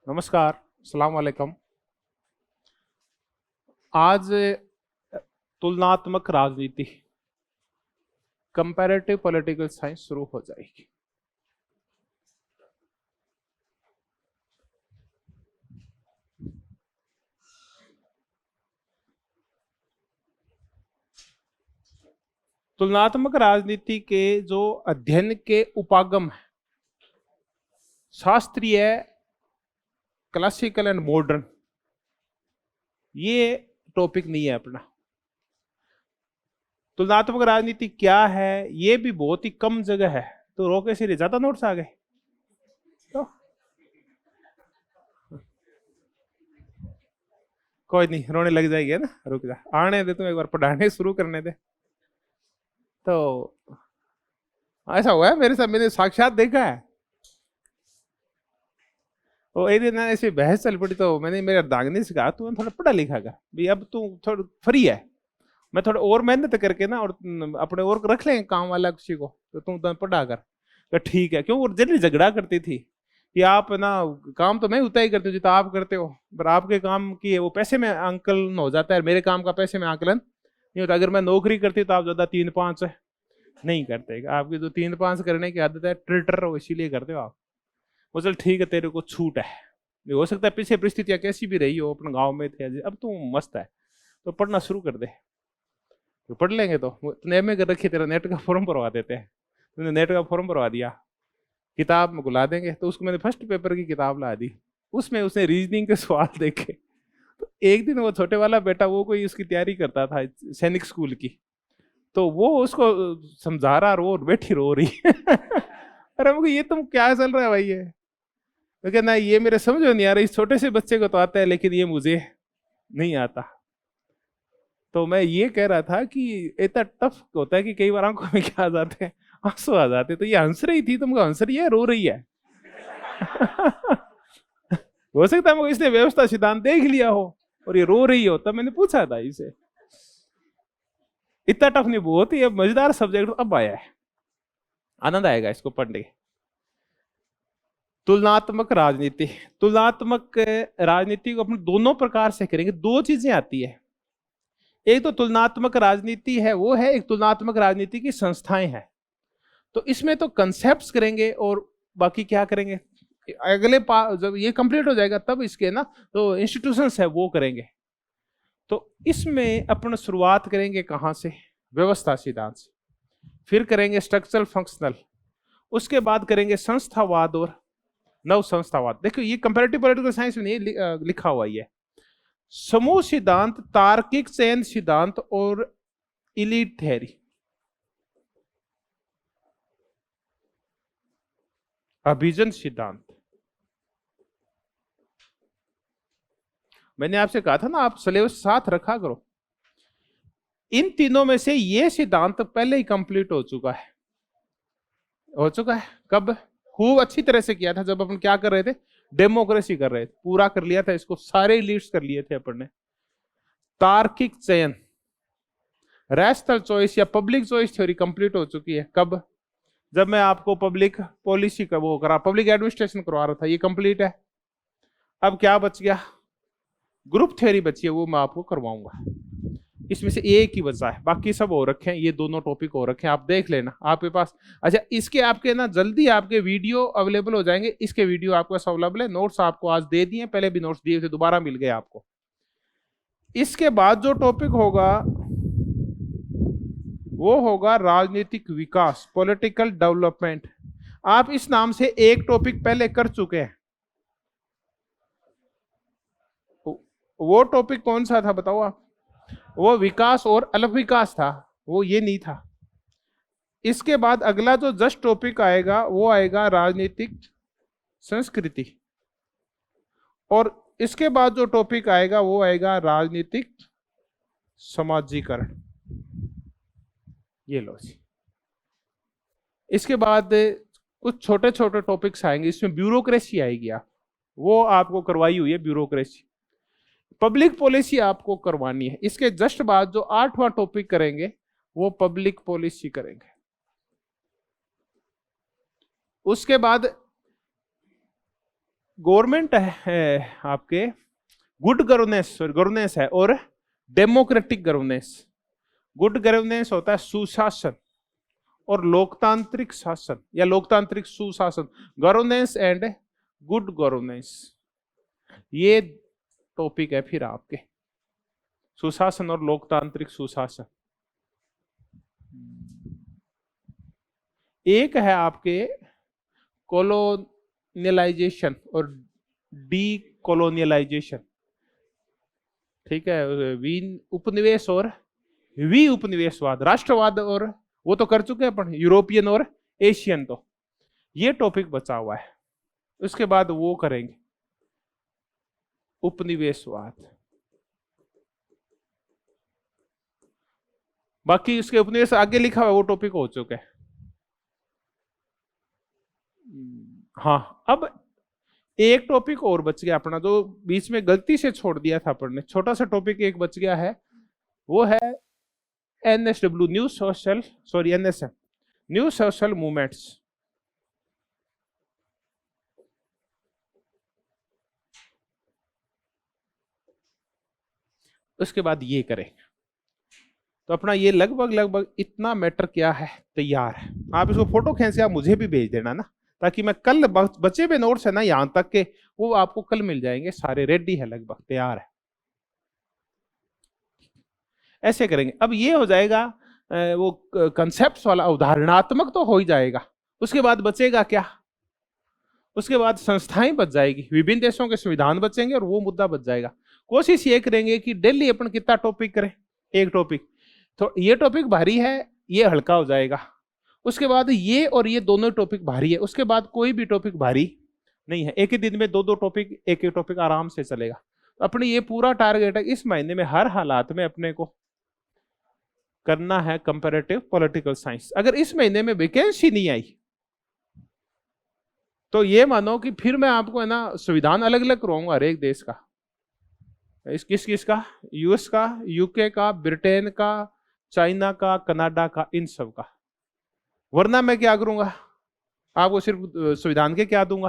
नमस्कार, अस्सलाम वालेकुम। आज तुलनात्मक राजनीति कंपैरेटिव पॉलिटिकल साइंस शुरू हो जाएगी। तुलनात्मक राजनीति के जो अध्ययन के उपागम है, शास्त्रीय, क्लासिकल एंड मॉडर्न, ये टॉपिक नहीं है अपना। तुलनात्मक राजनीति क्या है ये भी बहुत ही कम जगह है, तो रोके सिरे ज्यादा नोट्स आ गए। तो कोई नहीं, रोने लग जाएगी ना, रुक जा, आने दे, तुम एक बार पढ़ाने शुरू करने दे। तो ऐसा हुआ है मेरे साथ, मैंने साक्षात देखा है। वो एक दिन ऐसी बहस चल पड़ी, तो मैंने मेरे अर्धांगिनी से कहा तू थोड़ा पढ़ा लिखा कर भाई, अब तू थोड़ा फ्री है, मैं थोड़ा और मेहनत करके ना, और अपने और रख लेंगे काम वाला किसी को, तो तुम पढ़ा कर। तो ठीक है, क्यों? वो जनरली झगड़ा करती थी कि आप ना, काम तो मैं उतना ही करती हूँ जितना आप करते हो, पर आपके काम की वो पैसे में आंकलन हो जाता है, मेरे काम का पैसे में आंकलन नहीं होता। अगर मैं नौकरी करती तो आप ज्यादा 3-5 नहीं करते, आपकी जो 3-5 करने की आदत है ट्रिटर, वो इसीलिए करते हो आप। वो चल ठीक है, तेरे को छूट है, हो सकता है पीछे परिस्थितियां कैसी भी रही हो, अपने गांव में थे, अब तू मस्त है तो पढ़ना शुरू कर दे, तो पढ़ लेंगे। तो तूने एमए कर रखी, तेरा नेट का फॉर्म भरवा देते हैं, तूने नेट का फॉर्म भरवा दिया, किताब में बुला देंगे। तो उसको मैंने फर्स्ट पेपर की किताब ला दी, उसमें उसने रीजनिंग के सवाल देखे। तो एक दिन वो छोटे वाला बेटा, वो कोई उसकी तैयारी करता था सैनिक स्कूल की, तो वो उसको समझा रहा, रो बैठी रो रही अरे मुझे ये तुम क्या चल रहा है भाई, ये तो कहना ये मेरे समझ में नहीं आ रहा, इस छोटे से बच्चे को तो आता है लेकिन ये मुझे नहीं आता। तो मैं ये कह रहा था कि इतना टफ होता है कि कई बार आंखों में क्या आ जाते हैं, आंसू आ जाते हैं। तो ये हंस रही थी, तुमको हंस रही है, रो रही है हो सकता है इसने व्यवस्था सिद्धांत देख लिया हो और ये रो रही हो, तब मैंने पूछा था इसे। इतना टफ नहीं, बहुत ही मजेदार सब्जेक्ट अब आया है, आनंद आएगा इसको पढ़ने। तुलनात्मक राजनीति, तुलनात्मक राजनीति को अपन दोनों प्रकार से करेंगे। दो चीजें आती है, एक तो तुलनात्मक राजनीति है वो है, एक तुलनात्मक राजनीति की संस्थाएं हैं। तो इसमें तो कंसेप्ट्स करेंगे और बाकी क्या करेंगे अगले जब ये कंप्लीट हो जाएगा तब इसके ना तो इंस्टीट्यूशंस है वो करेंगे। तो इसमें अपन शुरुआत करेंगे कहां से? व्यवस्था सिद्धांत से, फिर करेंगे स्ट्रक्चरल फंक्शनल, उसके बाद करेंगे संस्थावाद और नव संस्थावाद। देखो ये कंपैरेटिव पॉलिटिकल साइंस में नहीं लिखा हुआ है, समूह सिद्धांत, तार्किक चयन सिद्धांत और इलीट थ्योरी, अभिजन सिद्धांत। मैंने आपसे कहा था ना, आप सिलेबस साथ रखा करो। इन तीनों में से ये सिद्धांत पहले ही कंप्लीट हो चुका है, हो चुका है। कब? खूब अच्छी तरह से किया था जब अपन क्या कर रहे थे, डेमोक्रेसी कर रहे थे, पूरा कर लिया था इसको, सारे लीड्स कर लिए थे अपन ने। तार्किक चयन, रैशनल चॉइस या पब्लिक चॉइस थ्योरी कंप्लीट हो चुकी है। कब? जब मैं आपको पब्लिक पॉलिसी का वो करा, पब्लिक एडमिनिस्ट्रेशन करवा रहा था, ये कंप्लीट है। अब क्या बच गया? ग्रुप थ्योरी बची है, वो मैं आपको करवाऊंगा। इसमें से एक ही बचा है, बाकी सब हो रखे हैं, ये दोनों टॉपिक हो रखे हैं, आप देख लेना आपके पास। अच्छा, इसके आपके ना जल्दी आपके वीडियो अवेलेबल हो जाएंगे, इसके वीडियो आपके पास अवेलेबल है। नोट्स आपको आज दे दिए, पहले भी नोट्स दिए थे, दोबारा मिल गए आपको। इसके बाद जो टॉपिक होगा वो होगा राजनीतिक विकास, पॉलिटिकल डेवलपमेंट। आप इस नाम से एक टॉपिक पहले कर चुके हैं, वो टॉपिक कौन सा था बताओ आप? वो विकास और अलग विकास था, वो ये नहीं था। इसके बाद अगला जो जस्ट टॉपिक आएगा वो आएगा राजनीतिक संस्कृति, और इसके बाद जो टॉपिक आएगा वो आएगा राजनीतिक समाजीकरण। ये लो जी। इसके बाद कुछ छोटे छोटे टॉपिक्स आएंगे, इसमें ब्यूरोक्रेसी आएगी, आप वो आपको करवाई हुई है ब्यूरोक्रेसी। पब्लिक पॉलिसी आपको करवानी है। इसके जस्ट बाद जो 8वां टॉपिक करेंगे वो पब्लिक पॉलिसी करेंगे। उसके बाद गवर्नमेंट है आपके गुड गवर्नेंस है और डेमोक्रेटिक गवर्नेंस। गुड गवर्नेंस होता है सुशासन और लोकतांत्रिक शासन या लोकतांत्रिक सुशासन। गवर्नेंस एंड गुड गवर्नेंस, ये टॉपिक है फिर आपके, सुशासन और लोकतांत्रिक सुशासन। एक है आपके कोलोनियलाइजेशन और डी कोलोनियलाइजेशन, ठीक है, उपनिवेश और वी उपनिवेशवाद, राष्ट्रवाद, और वो तो कर चुके हैं अपन, यूरोपियन और एशियन। तो ये टॉपिक बचा हुआ है, उसके बाद वो करेंगे उपनिवेशवाद। बाकी उसके उपनिवेश आगे लिखा हुआ वो टॉपिक हो चुका है। हाँ, अब एक टॉपिक और बच गया अपना, जो बीच में गलती से छोड़ दिया था अपन ने, छोटा सा टॉपिक एक बच गया है, वो है NSW, NSM, new social movements. उसके बाद ये करें तो अपना ये लगभग इतना मैटर क्या है तैयार है। आप इसको फोटो खींच के आप मुझे भी भेज देना ना, ताकि मैं कल बचे हुए नोट्स है ना यहां तक के, वो आपको कल मिल जाएंगे, सारे रेडी है, लगभग तैयार है। ऐसे करेंगे। अब ये हो जाएगा वो कंसेप्ट वाला, उदाहरणात्मक तो हो ही जाएगा। उसके बाद बचेगा क्या, उसके बाद संस्थाएं बच जाएगी, विभिन्न देशों के संविधान बचेंगे और वो मुद्दा बच जाएगा। कोशिश ये करेंगे कि डेली अपन कितना टॉपिक करें, एक टॉपिक। तो ये टॉपिक भारी है, ये हल्का हो जाएगा। उसके बाद ये और ये दोनों टॉपिक भारी है, उसके बाद कोई भी टॉपिक भारी नहीं है। एक ही दिन में दो टॉपिक, एक एक टॉपिक आराम से चलेगा। तो अपने ये पूरा टारगेट है इस महीने में हर हालात में अपने को करना है कंपैरेटिव पॉलिटिकल साइंस। अगर इस महीने में वैकेंसी नहीं आई तो ये मानो कि फिर मैं आपको है ना संविधान अलग अलग करवाऊंगा हर एक देश का, किसका, यूएस का, यूके का, ब्रिटेन का, चाइना का, कनाडा का, इन सब का। वरना मैं क्या करूंगा, आपको सिर्फ संविधान के क्या दूंगा,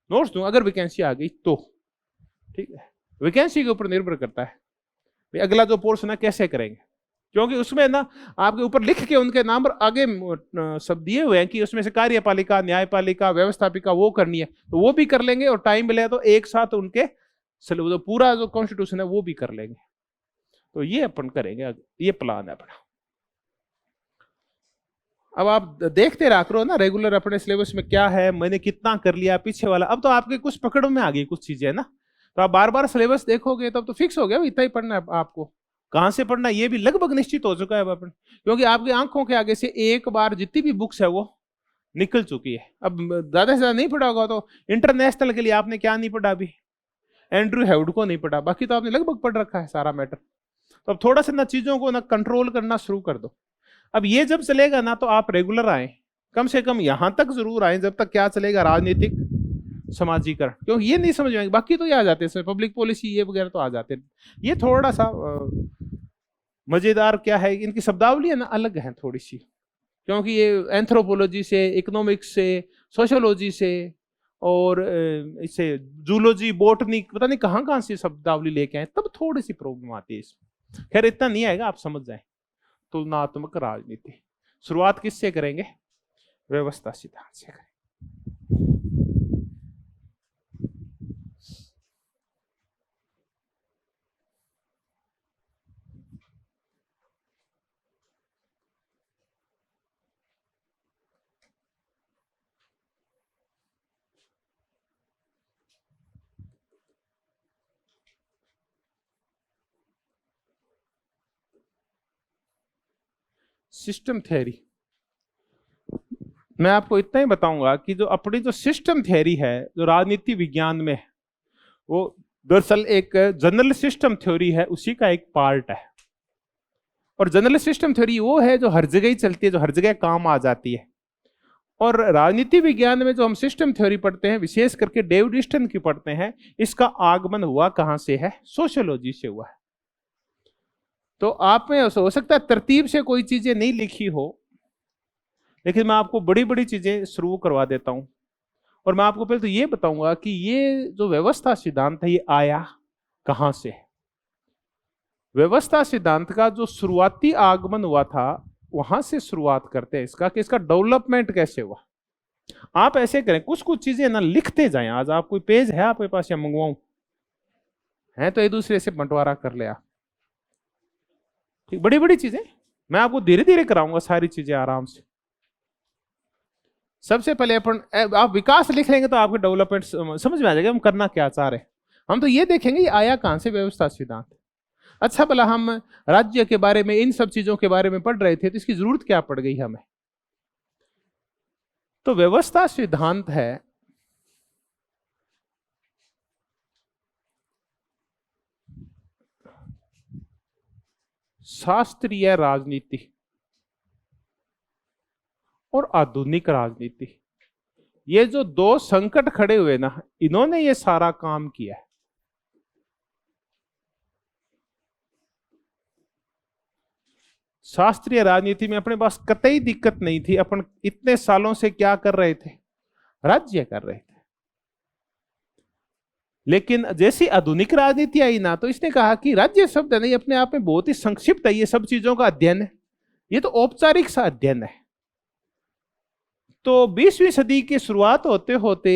नोट्स दूंगा, अगर वैकेंसी आ गई तो। ठीक है, वैकेंसी के ऊपर निर्भर करता है भाई अगला जो पोर्शन है कैसे करेंगे, क्योंकि उसमें ना आपके ऊपर लिख के उनके नाम पर आगे सब दिए हुए हैं कि उसमें से कार्यपालिका, न्यायपालिका, व्यवस्थापिका वो करनी है, तो वो भी कर लेंगे, और टाइम मिलेगा तो एक साथ उनके जो पूरा जो कॉन्स्टिट्यूशन है वो भी कर लेंगे। तो ये अपन करेंगे, ये प्लान है अपना। अब आप देखते रहा करो ना रेगुलर अपने सिलेबस में क्या है, मैंने कितना कर लिया पीछे वाला। अब तो आपके कुछ पकड़ों में आ गई कुछ चीजें ना, तो आप बार बार सिलेबस देखोगे तब तो फिक्स हो गया इतना ही पढ़ना है आपको। कहां से पढ़ना ये भी लगभग निश्चित हो चुका है अब अपन, क्योंकि आपकी आंखों के आगे से एक बार जितनी भी बुक्स है वो निकल चुकी है। अब ज्यादा से ज्यादा नहीं पढ़ा होगा तो इंटरनेशनल के लिए आपने क्या नहीं पढ़ा अभी, एंड्रू हेवड को नहीं पढ़ा, बाकी तो आपने लगभग पढ़ रखा है सारा मैटर। तो अब थोड़ा सा ना चीजों को ना कंट्रोल करना शुरू कर दो। अब ये जब चलेगा ना तो आप रेगुलर आए, कम से कम यहां तक जरूर आए जब तक क्या चलेगा, राजनीतिक समाजीकरण, क्योंकि ये नहीं समझ में बाकी तो ये आ जाते हैं, पब्लिक पॉलिसी ये वगैरह तो आ जाते हैं। ये थोड़ा सा मजेदार क्या है, इनकी शब्दावली है ना अलग है थोड़ी सी, क्योंकि ये एंथ्रोपोलॉजी से, इकोनॉमिक्स से, सोशियोलॉजी से, और इससे जूलॉजी, बोटनी, पता नहीं कहां कहां से शब्दावली लेके आए, तब थोड़ी सी प्रॉब्लम आती है इसमें। खैर इतना नहीं आएगा, आप समझ जाए। तुलनात्मक राजनीति शुरुआत किससे करेंगे, व्यवस्था सिद्धांत से करेंगे। सिस्टम थ्योरी, मैं आपको इतना ही बताऊंगा कि जो अपनी जो सिस्टम थ्योरी है जो राजनीति विज्ञान में, वो दरअसल एक जनरल सिस्टम थ्योरी है, उसी का एक पार्ट है। और जनरल सिस्टम थ्योरी वो है जो हर जगह ही चलती है, जो हर जगह काम आ जाती है। और राजनीति विज्ञान में जो हम सिस्टम थ्योरी पढ़ते हैं, विशेष करके डेविड ईस्टन की पढ़ते हैं, इसका आगमन हुआ कहां से है, सोशियोलॉजी से हुआ है। तो आप में हो सकता है तरतीब से कोई चीजें नहीं लिखी हो, लेकिन मैं आपको बड़ी बड़ी चीजें शुरू करवा देता हूं, और मैं आपको पहले तो ये बताऊंगा कि ये जो व्यवस्था सिद्धांत है ये आया कहां से। व्यवस्था सिद्धांत का जो शुरुआती आगमन हुआ था वहां से शुरुआत करते हैं इसका, कि इसका डेवलपमेंट कैसे हुआ। आप ऐसे करें, कुछ कुछ चीजें ना लिखते जाएं। आज आप कोई पेज है आपके पास या मंगवाऊं है तो एक दूसरे से बंटवारा कर ले आप, ठीक। बड़ी बड़ी चीजें मैं आपको धीरे धीरे कराऊंगा, सारी चीजें आराम से। सबसे पहले आप विकास लिख लेंगे तो आपके डेवलपमेंट समझ में आ जाएगा हम करना क्या चाह रहे हैं। हम तो ये देखेंगे ये आया कहां से व्यवस्था सिद्धांत। अच्छा भला हम राज्य के बारे में, इन सब चीजों के बारे में पढ़ रहे थे तो इसकी जरूरत क्या पड़ गई हमें। तो व्यवस्था सिद्धांत है शास्त्रीय राजनीति और आधुनिक राजनीति। ये जो दो संकट खड़े हुए ना, इन्होंने ये सारा काम किया है। शास्त्रीय राजनीति में अपने पास कतई दिक्कत नहीं थी। अपन इतने सालों से क्या कर रहे थे, राज्य कर रहे थे। लेकिन जैसी आधुनिक राजनीति आई ना, तो इसने कहा कि राज्य शब्द नहीं अपने आप में बहुत ही संक्षिप्त है, ये सब चीजों का अध्ययन है, ये तो औपचारिक सा अध्ययन है। तो 20वीं सदी की शुरुआत होते होते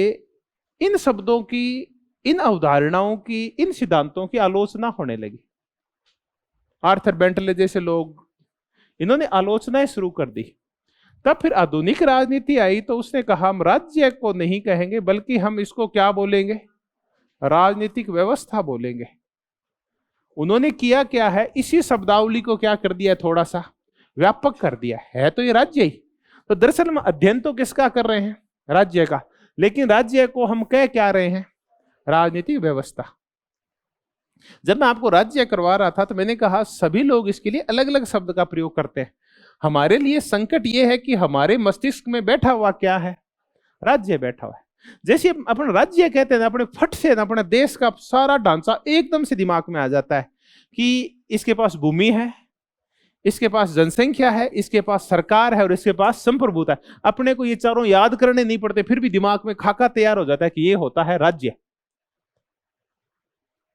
इन शब्दों की, इन अवधारणाओं की, इन सिद्धांतों की आलोचना होने लगी। आर्थर बेंटले जैसे लोग, इन्होंने आलोचनाएं शुरू कर दी। तब फिर आधुनिक राजनीति आई तो उसने कहा हम राज्य को नहीं कहेंगे बल्कि हम इसको क्या बोलेंगे, राजनीतिक व्यवस्था बोलेंगे। उन्होंने किया क्या है, इसी शब्दावली को क्या कर दिया, थोड़ा सा व्यापक कर दिया है। तो ये राज्य ही, तो दरअसल हम अध्ययन तो किसका कर रहे हैं, राज्य का, लेकिन राज्य को हम कह क्या रहे हैं, राजनीतिक व्यवस्था। जब मैं आपको राज्य करवा रहा था तो मैंने कहा सभी लोग इसके लिए अलग अलग शब्द का प्रयोग करते हैं। हमारे लिए संकट यह है कि हमारे मस्तिष्क में बैठा हुआ क्या है, राज्य बैठा हुआ है। जैसे अपन राज्य कहते हैं ना, अपने फट से ना अपने देश का सारा ढांचा एकदम से दिमाग में आ जाता है कि इसके पास भूमि है, इसके पास जनसंख्या है, इसके पास सरकार है और इसके पास संप्रभुता है। अपने को ये चारों याद करने नहीं पड़ते, फिर भी दिमाग में खाका तैयार हो जाता है कि ये होता है राज्य।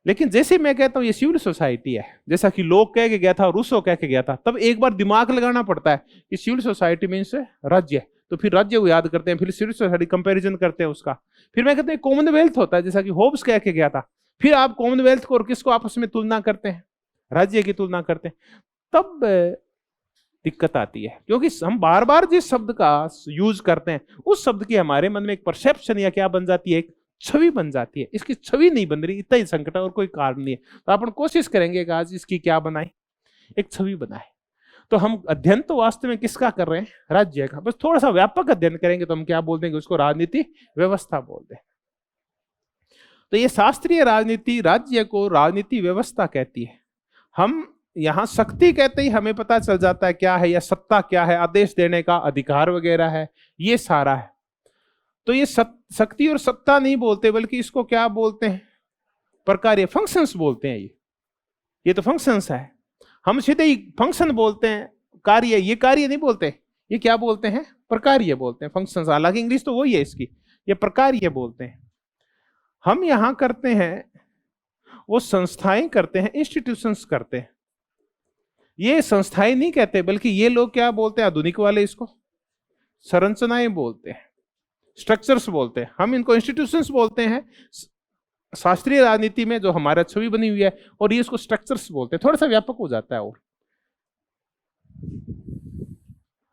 लेकिन जैसे मैं कहता हूं ये सिविल सोसाइटी है, जैसा कि लोग कह के गया था, रूसो कह के गया था, तब एक बार दिमाग लगाना पड़ता है कि सिविल सोसाइटी मीन्स राज्य। तो फिर राज्य को याद करते हैं, फिर सिविल सोसाइटी कंपैरिजन करते हैं उसका। फिर मैं कहता हूं कॉमनवेल्थ होता है, जैसा कि होब्स कह के गया था। फिर आप कॉमनवेल्थ को और किसको आपस में तुलना करते हैं, राज्य की तुलना करते हैं। तब दिक्कत आती है, क्योंकि हम बार बार जिस शब्द का यूज करते हैं उस शब्द की हमारे मन में एक परसेप्शन या क्या बन जाती है, एक छवि बन जाती है। इसकी छवि नहीं बन रही, इतना ही संकट है और कोई कारण नहीं है। तो अपन कोशिश करेंगे कि आज इसकी क्या बनाए, एक छवि बनाए। तो हम अध्ययन तो वास्तव में किसका कर रहे हैं, राज्य का। बस थोड़ा सा व्यापक अध्ययन करेंगे तो हम क्या बोल देंगे, उसको राजनीति व्यवस्था बोल दें। तो ये शास्त्रीय राजनीति राज्य को राजनीति व्यवस्था कहती है। हम यहां शक्ति कहते ही हमें पता चल जाता है क्या है, या सत्ता क्या है, आदेश देने का अधिकार वगैरह है, ये सारा है। तो ये शक्ति और सत्ता नहीं बोलते, बल्कि इसको क्या बोलते हैं, प्रकार, फंक्शंस बोलते हैं। ये तो फंक्शंस है, हम सीधे ही फंक्शन बोलते हैं, कार्य, ये कार्य नहीं बोलते, ये क्या बोलते हैं, प्रकार्य बोलते हैं, फंक्शंस। हालांकि इंग्लिश तो वही है इसकी, ये प्रकार्य बोलते हैं। हम यहां करते हैं, वो संस्थाएं करते हैं, इंस्टीट्यूशंस करते हैं। ये संस्थाएं नहीं कहते, बल्कि ये लोग क्या बोलते हैं, आधुनिक वाले इसको संरचनाएं बोलते हैं, स्ट्रक्चर्स बोलते हैं। हम इनको इंस्टीट्यूशंस बोलते हैं शास्त्रीय राजनीति में, जो हमारा छवि बनी हुई है, और ये इसको स्ट्रक्चर्स बोलते हैं। थोड़ा सा व्यापक हो जाता है। और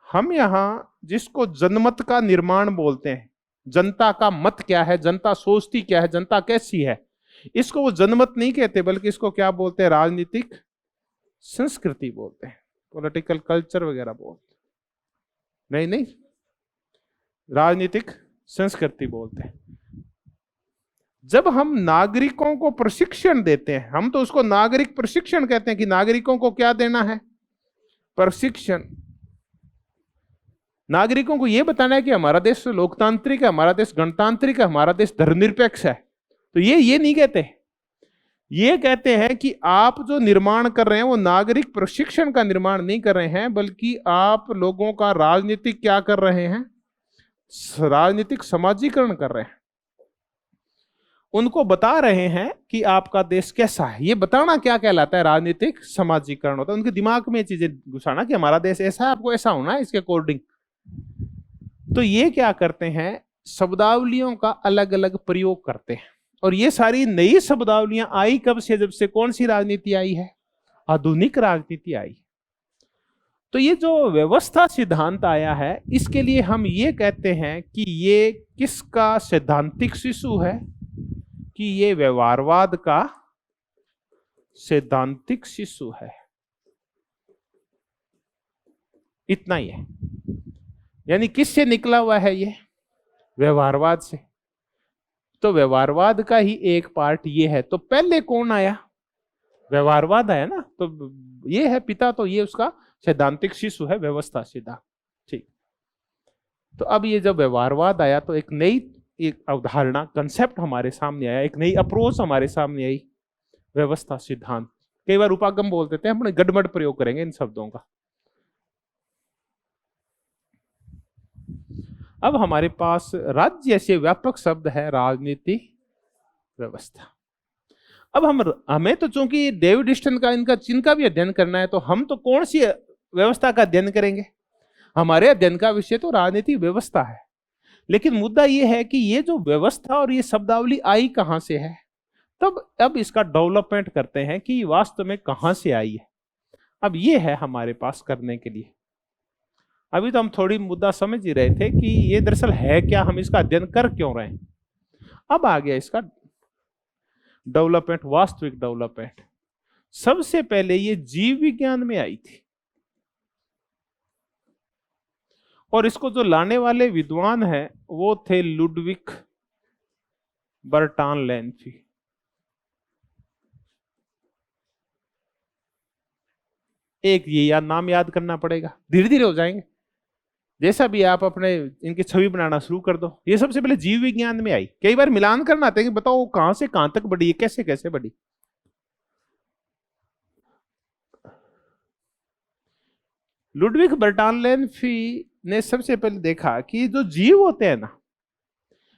हम यहां जिसको जनमत का निर्माण बोलते हैं, जनता का मत क्या है, जनता सोचती क्या है, जनता कैसी है, इसको वो जनमत नहीं कहते, बल्कि इसको क्या बोलते हैं, राजनीतिक संस्कृति बोलते हैं, पॉलिटिकल कल्चर वगैरह बोलते हैं। नहीं, राजनीतिक संस्कृति बोलते हैं। जब हम नागरिकों को प्रशिक्षण देते हैं, हम तो उसको नागरिक प्रशिक्षण कहते हैं, कि नागरिकों को क्या देना है, प्रशिक्षण। नागरिकों को यह बताना है कि हमारा देश लोकतांत्रिक है, हमारा देश गणतांत्रिक है, हमारा देश धर्मनिरपेक्ष है। तो ये नहीं कहते, ये कहते हैं कि आप जो निर्माण कर रहे हैं वो नागरिक प्रशिक्षण का निर्माण नहीं कर रहे हैं, बल्कि आप लोगों का राजनीतिक क्या कर रहे हैं, राजनीतिक समाजीकरण कर रहे हैं, उनको बता रहे हैं कि आपका देश कैसा है। ये बताना क्या कहलाता है? राजनीतिक समाजीकरण होता है। उनके दिमाग में ये चीजें घुसाना कि हमारा देश ऐसा है, आपको ऐसा होना है इसके अकॉर्डिंग। तो ये क्या करते हैं, शब्दावलियों का अलग अलग प्रयोग करते हैं। और ये सारी नई शब्दावलियां आई कब से? जब से कौन सी राजनीति आई है? आधुनिक राजनीति आई। तो ये जो व्यवस्था सिद्धांत आया है, इसके लिए हम ये कहते हैं कि ये किसका सैद्धांतिक शिशु है? कि ये व्यवहारवाद का सैद्धांतिक शिशु है। इतना ही है। यानी किससे निकला हुआ है ये? व्यवहारवाद से। तो व्यवहारवाद का ही एक पार्ट ये है। तो पहले कौन आया? व्यवहारवाद आया ना। तो ये है पिता, तो ये उसका सैद्धांतिक शिशु है, व्यवस्था सिद्धांत। ठीक। तो अब ये जब व्यवहारवाद आया तो एक नई एक अवधारणा, कंसेप्ट हमारे सामने आया, एक नई अप्रोच हमारे सामने आई, व्यवस्था सिद्धांत। कई बार उपागम बोल देते हैं, अपने गड़बड़ प्रयोग करेंगे इन शब्दों का। अब हमारे पास राज्य से व्यापक शब्द है राजनीति व्यवस्था। अब हमें तो चूंकि डेविड ह्यूस्टन का इनका भी अध्ययन करना है, तो हम तो कौन सी व्यवस्था का अध्ययन करेंगे? हमारे अध्ययन का विषय तो राजनीतिक व्यवस्था है। लेकिन मुद्दा यह है कि ये जो व्यवस्था और ये शब्दावली आई कहां से है? तब अब इसका डेवलपमेंट करते हैं कि वास्तव में कहां से आई है। अब ये है हमारे पास करने के लिए। अभी तो हम थोड़ी मुद्दा समझ ही रहे थे कि ये दरअसल है क्या, हम इसका अध्ययन कर क्यों रहे हैं। अब आ गया इसका डेवलपमेंट, वास्तविक डेवलपमेंट। सबसे पहले ये जीव विज्ञान में आई थी, और इसको जो लाने वाले विद्वान हैं वो थे लुडविग बर्टान लेन्फी। एक ये नाम याद करना पड़ेगा, धीरे धीरे हो जाएंगे। जैसा भी आप अपने इनकी छवि बनाना शुरू कर दो। ये सबसे पहले जीव विज्ञान में आई। कई बार मिलान करना आता है कि बताओ कहां से कहां तक बढ़ी है, कैसे कैसे बढ़ी। लुडविग बर्टान लेन्फी ने सबसे पहले देखा कि जो जीव होते हैं ना,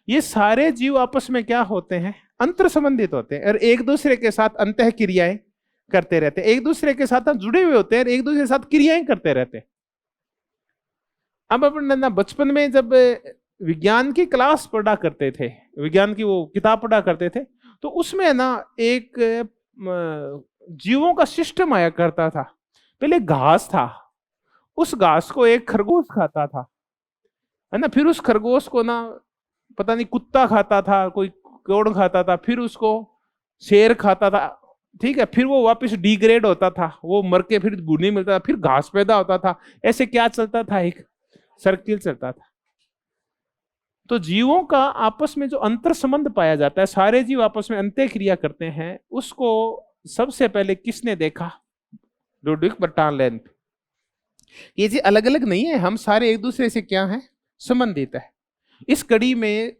ये सारे जीव आपस में क्या होते हैं? अंतर संबंधित होते हैं, और एक दूसरे के साथ अंतः क्रियाएं करते रहते हैं। एक दूसरे के साथ जुड़े हुए होते हैं, एक दूसरे के साथ क्रियाएं करते रहते हैं। अब अपन ना बचपन में जब विज्ञान की क्लास पढ़ा करते थे, विज्ञान की वो किताब पढ़ा करते थे, तो उसमें ना एक जीवों का सिस्टम आया करता था। पहले घास था, उस घास को एक खरगोश खाता था, है ना। फिर उस खरगोश को ना पता नहीं कुत्ता खाता था, कोई कौड़ खाता था, फिर उसको शेर खाता था, ठीक है। फिर वो वापस डिग्रेड होता था, वो मर के फिर भूनी मिलता था, फिर घास पैदा होता था। ऐसे क्या चलता था? एक सर्किल चलता था। तो जीवों का आपस में जो अंतर संबंध पाया जाता है, सारे जीव आपस में अंत्य क्रिया करते हैं, उसको सबसे पहले किसने देखा? लुडविग बर्टान लेन्फी। ये जी अलग अलग नहीं है, हम सारे एक दूसरे से क्या है? संबंधित है। इस कड़ी में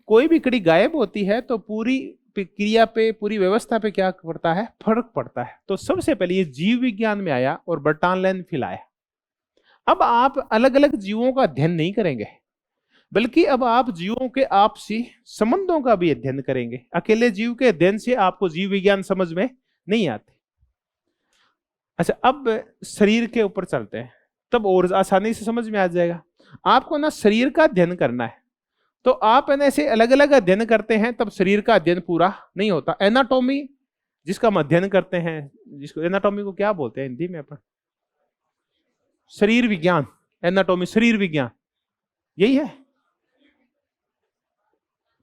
कोई भी कड़ी गायब होती है तो पूरी क्रिया पे, पूरी व्यवस्था पे क्या पड़ता है? फर्क पड़ता है। तो सबसे पहले ये जीव विज्ञान में आया और बर्टान लेन्फी लाया। अब आप अलग अलग जीवों का अध्ययन नहीं करेंगे, बल्कि अब आप जीवों के आपसी संबंधों का भी अध्ययन करेंगे। अकेले जीव के अध्ययन से आपको जीव विज्ञान समझ में नहीं आती। अच्छा, अब शरीर के ऊपर चलते हैं, तब और आसानी से समझ में आ जाएगा। आपको ना शरीर का अध्ययन करना है, तो आप ऐसे अलग अलग अध्ययन करते हैं, तब शरीर का अध्ययन पूरा नहीं होता। एनाटॉमी जिसका हम अध्ययन करते हैं, जिसको एनाटॉमी को क्या बोलते हैं हिंदी में अपन? शरीर विज्ञान। एनाटॉमी शरीर विज्ञान, यही है।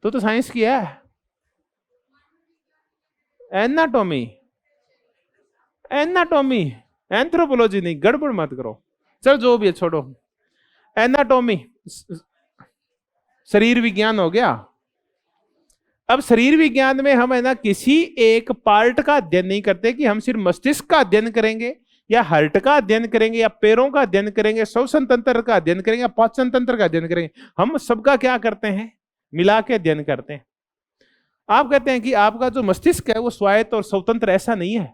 तो साइंस की है एनाटॉमी। एनाटॉमी, एंथ्रोपोलॉजी नहीं, गड़बड़ मत करो। चल जो भी है छोड़ो। एनाटॉमी शरीर विज्ञान हो गया। अब शरीर विज्ञान में हम है ना किसी एक पार्ट का अध्ययन नहीं करते कि हम सिर्फ मस्तिष्क का अध्ययन करेंगे, या हार्ट का अध्ययन करेंगे, या पैरों का अध्ययन करेंगे, श्वसन तंत्र का अध्ययन करेंगे, या पाचन तंत्र का अध्ययन करेंगे। हम सबका क्या करते हैं? मिला के अध्ययन करते हैं। आप कहते हैं कि आपका जो मस्तिष्क है वो स्वायत्त और स्वतंत्र, ऐसा नहीं है।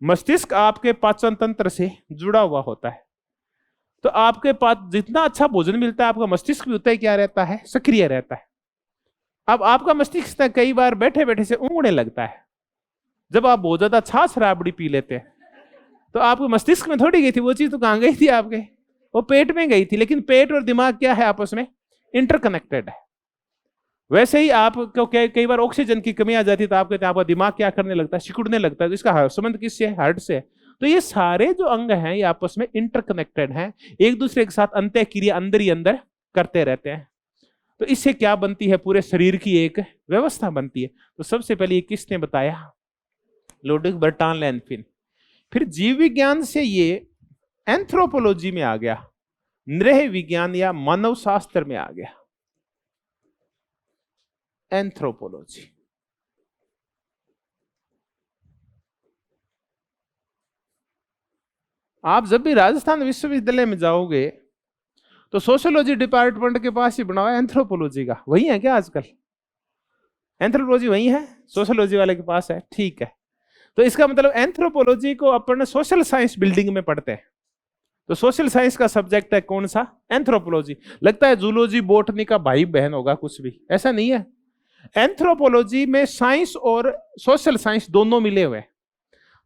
मस्तिष्क आपके पाचन तंत्र से जुड़ा हुआ होता है। तो आपके पास जितना अच्छा भोजन मिलता है, आपका मस्तिष्क भी उतना ही क्या रहता है, सक्रिय रहता है। अब आपका मस्तिष्क कई बार बैठे बैठे से ऊँगने लगता है। जब आप बहुत ज्यादा छाछ राबड़ी पी लेते हैं तो आपके मस्तिष्क में थोड़ी गई थी वो चीज, तो कहां गई थी आपके, वो पेट में गई थी। लेकिन पेट और दिमाग क्या है, आपस में इंटरकनेक्टेड है। वैसे ही आपको कई बार ऑक्सीजन की कमी आ जाती है तो आपका दिमाग क्या करने लगता है, सिकुड़ने लगता है। तो इसका संबंध किससे है, हार्ट से है। तो ये सारे जो अंग हैं ये आपस में इंटरकनेक्टेड हैं, एक दूसरे के साथ अंतःक्रिया अंदर ही अंदर करते रहते हैं। तो इससे क्या बनती है, पूरे शरीर की एक व्यवस्था बनती है। तो सबसे पहले ये किसने बताया, लुडविग बर्ट्रान लैनफिन। फिर जीव विज्ञान से ये एंथ्रोपोलॉजी में आ गया, नृह विज्ञान या मानव शास्त्र में आ गया, एंथ्रोपोलॉजी। आप जब भी राजस्थान विश्वविद्यालय में जाओगे तो सोशियोलॉजी डिपार्टमेंट के पास ही बना हुआ है एंथ्रोपोलॉजी का। वही है क्या आजकल, एंथ्रोपोलॉजी वही है, सोशियोलॉजी वाले के पास है, ठीक है। तो इसका मतलब एंथ्रोपोलॉजी को अपन सोशल साइंस बिल्डिंग में पढ़ते हैं। तो सोशल साइंस का सब्जेक्ट है कौन सा, एंथ्रोपोलॉजी। लगता है जूलॉजी बॉटनी का भाई बहन होगा, कुछ भी ऐसा नहीं है। एंथ्रोपोलॉजी में साइंस और सोशल साइंस दोनों मिले हुए।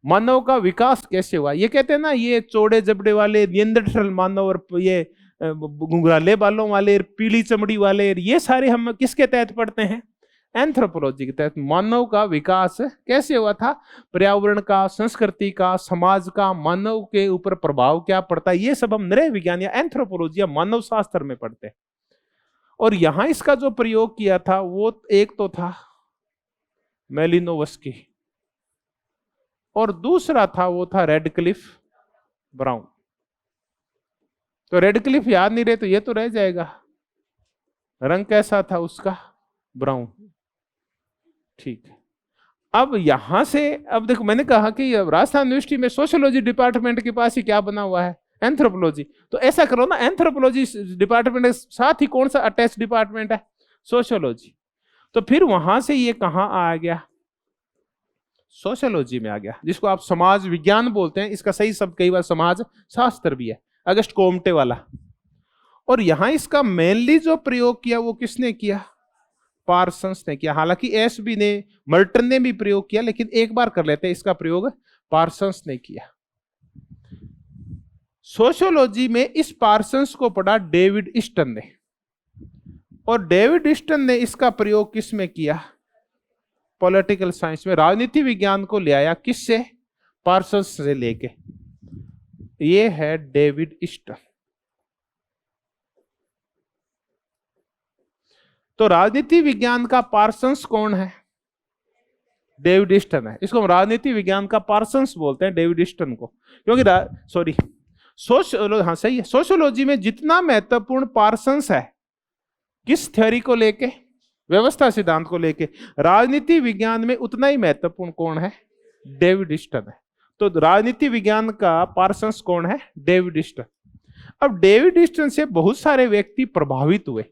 मानव का विकास कैसे हुआ, ये कहते हैं ना, ये चौड़े जबड़े वाले नियंत्रण मानव और ये घुंघराले बालों वाले, पीली चमड़ी वाले, ये सारे हम किसके तहत पढ़ते हैं, एंथ्रोपोलॉजी के तहत। मानव का विकास कैसे हुआ था, पर्यावरण का, संस्कृति का, समाज का, मानव के ऊपर प्रभाव क्या पड़ता है, ये सब हम नृह विज्ञान या एंथ्रोपोलॉजी या मानव शास्त्र में पढ़ते हैं। और यहां इसका जो प्रयोग किया था वो एक तो था मेलिनोवस्की और दूसरा था वो था रेडक्लिफ ब्राउन। तो रेडक्लिफ याद नहीं रहे तो ये तो रह जाएगा, रंग कैसा था उसका, ब्राउन, ठीक है। अब यहां से, अब देखो मैंने कहा कि राजस्थान यूनिवर्सिटी में सोशियोलॉजी डिपार्टमेंट के पास ही क्या बना हुआ है, एंथ्रोपोलॉजी। तो ऐसा करो ना, एंथ्रोपोलॉजी डिपार्टमेंट के साथ ही कौन सा अटैच डिपार्टमेंट है, सोशियोलॉजी। तो फिर वहां से ये कहां आ गया, सोशियोलॉजी में आ गया, जिसको आप समाज विज्ञान बोलते हैं। इसका सही शब्द कई बार समाज शास्त्र भी है, अगस्ट कोम्टे वाला। और यहां इसका मेनली जो प्रयोग किया वो किसने किया, पार्सन्स ने किया। हालांकि एसबी ने, मर्टन ने भी प्रयोग किया, लेकिन एक बार कर लेते हैं, इसका प्रयोग पार्सन्स ने किया। सोशियोलॉजी में इस पार्सन्स को पढ़ा डेविड ईस्टन ने, और डेविड ईस्टन ने इसका प्रयोग किस में किया, पॉलिटिकल साइंस में। राजनीति विज्ञान को ले आया, किससे, पार्सन्स से लेके। ये है डेविड ईस्टन। तो राजनीति विज्ञान का पार्सन्स कौन है, डेविड ईस्टन है। इसको हम राजनीति विज्ञान का पार्सन्स बोलते हैं, डेविड ईस्टन को, क्योंकि हाँ सही है, सोशियोलॉजी में जितना महत्वपूर्ण पार्सन्स है किस थ्योरी को लेके, व्यवस्था सिद्धांत को लेके, राजनीति विज्ञान में उतना ही महत्वपूर्ण कौन है, डेविड ईस्टन है। तो राजनीति विज्ञान का पार्सन्स कौन है, डेविड ईस्टन। अब डेविड ईस्टन से बहुत सारे व्यक्ति प्रभावित हुए।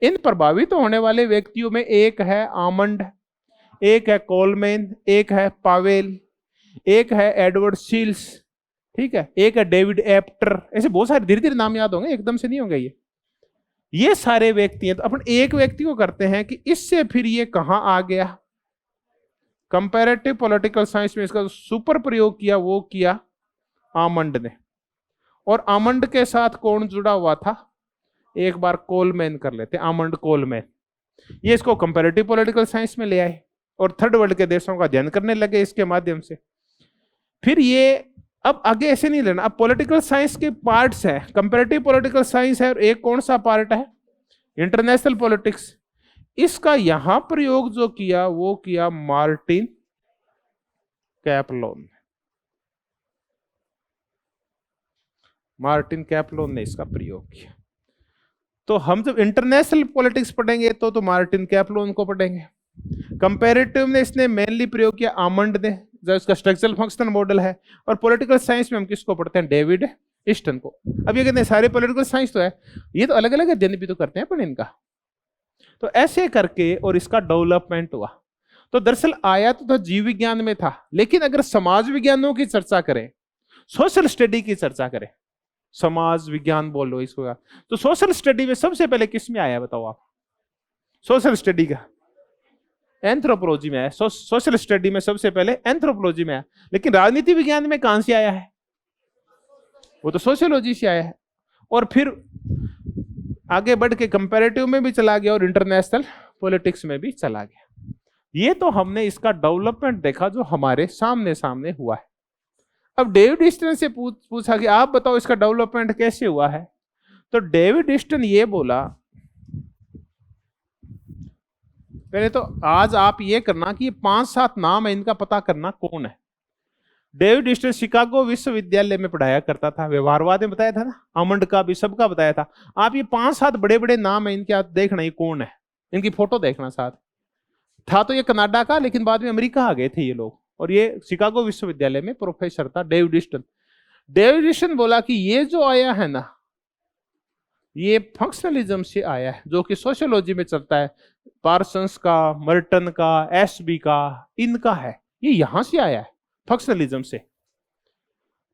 इन प्रभावित होने वाले व्यक्तियों में एक है आमंड, एक है कोलमैन, एक है पावेल, एक है एडवर्ड सील्स, ठीक है, एक है डेविड एप्टर। ऐसे बहुत सारे धीरे धीरे नाम याद होंगे, एकदम से नहीं होंगे ये सारे व्यक्ति हैं। तो अपन एक व्यक्ति को करते हैं कि इससे फिर ये कहां आ गया, कंपैरेटिव पॉलिटिकल साइंस में इसका सुपर प्रयोग किया वो किया आमंड ने। और आमंड के साथ कौन जुड़ा हुआ था, एक बार कोलमैन कर लेते, आमंड कोलमैन। ये इसको कंपैरेटिव पॉलिटिकल साइंस में ले आए और थर्ड वर्ल्ड के देशों का अध्ययन करने लगे इसके माध्यम से। फिर ये अब आगे ऐसे नहीं लेना, अब पॉलिटिकल साइंस के पार्ट्स है, कंपैरेटिव पॉलिटिकल साइंस है और एक कौन सा पार्ट है, इंटरनेशनल पॉलिटिक्स। इसका यहां प्रयोग जो किया वो किया मार्टिन कैपलोन। मार्टिन कैपलोन ने इसका प्रयोग किया। तो हम जब इंटरनेशनल पॉलिटिक्स पढ़ेंगे तो मार्टिन कैपलोन को पढ़ेंगे। कंपैरेटिव में इसने मेनली प्रयोग किया आमंड ने, जो इसका स्ट्रक्चरल फंक्शनल मॉडल है। और पॉलिटिकल साइंस में हम किसको पढ़ते हैं, डेविड ईस्टन को। अब ये कहते हैं सारे पॉलिटिकल साइंस तो है, ये तो अलग अलग अध्ययन भी तो करते हैं अपन इनका। तो ऐसे करके और इसका डेवलपमेंट हुआ। तो दरअसल आया तो जीव विज्ञान में था, लेकिन अगर समाज विज्ञानों की चर्चा करें, सोशल स्टडी की चर्चा करें, समाज विज्ञान बोल लो इसको। तो सोशल स्टडी में सबसे पहले किस में आया है बताओ आप? सोशल स्टडी का एंथ्रोपोलॉजी में आया। सोशल स्टडी में सबसे पहले एंथ्रोपोलॉजी में आया। लेकिन राजनीति विज्ञान में कहां से आया है? वो तो सोशियोलॉजी से आया है। और फिर आगे बढ़ के कंपैरेटिव में भी चला गया और इंटरनेशनल पॉलिटिक्स में भी चला गया। ये तो हमने इसका डेवलपमेंट देखा जो हमारे सामने सामने हुआ है। अब डेविड ईस्टन से पूछा कि आप बताओ इसका डेवलपमेंट कैसे हुआ है। तो डेविड ईस्टन ये बोला, पहले तो आज आप ये करना कि 5-7 नाम है इनका पता करना कौन है। डेविड ईस्टन शिकागो विश्वविद्यालय में पढ़ाया करता था, व्यवहारवाद में बताया था ना, आमंड का भी सबका बताया था। आप ये 5-7 बड़े बड़े नाम है इनके, आप देखना ये कौन है, इनकी फोटो देखना साथ। था तो ये कनाडा का, लेकिन बाद में अमेरिका आ गए थे ये लोग, और ये शिकागो विश्वविद्यालय में प्रोफेसर था डेविड ईस्टन। डेविड ईस्टन बोला कि ये जो आया है ना, ये फंक्शनलिज्म से आया है, जो कि सोशियोलॉजी में चलता है। पार्सन्स का, मर्टन का, एसबी का, इनका है, ये यहां से आया है फंक्शनलिज्म से।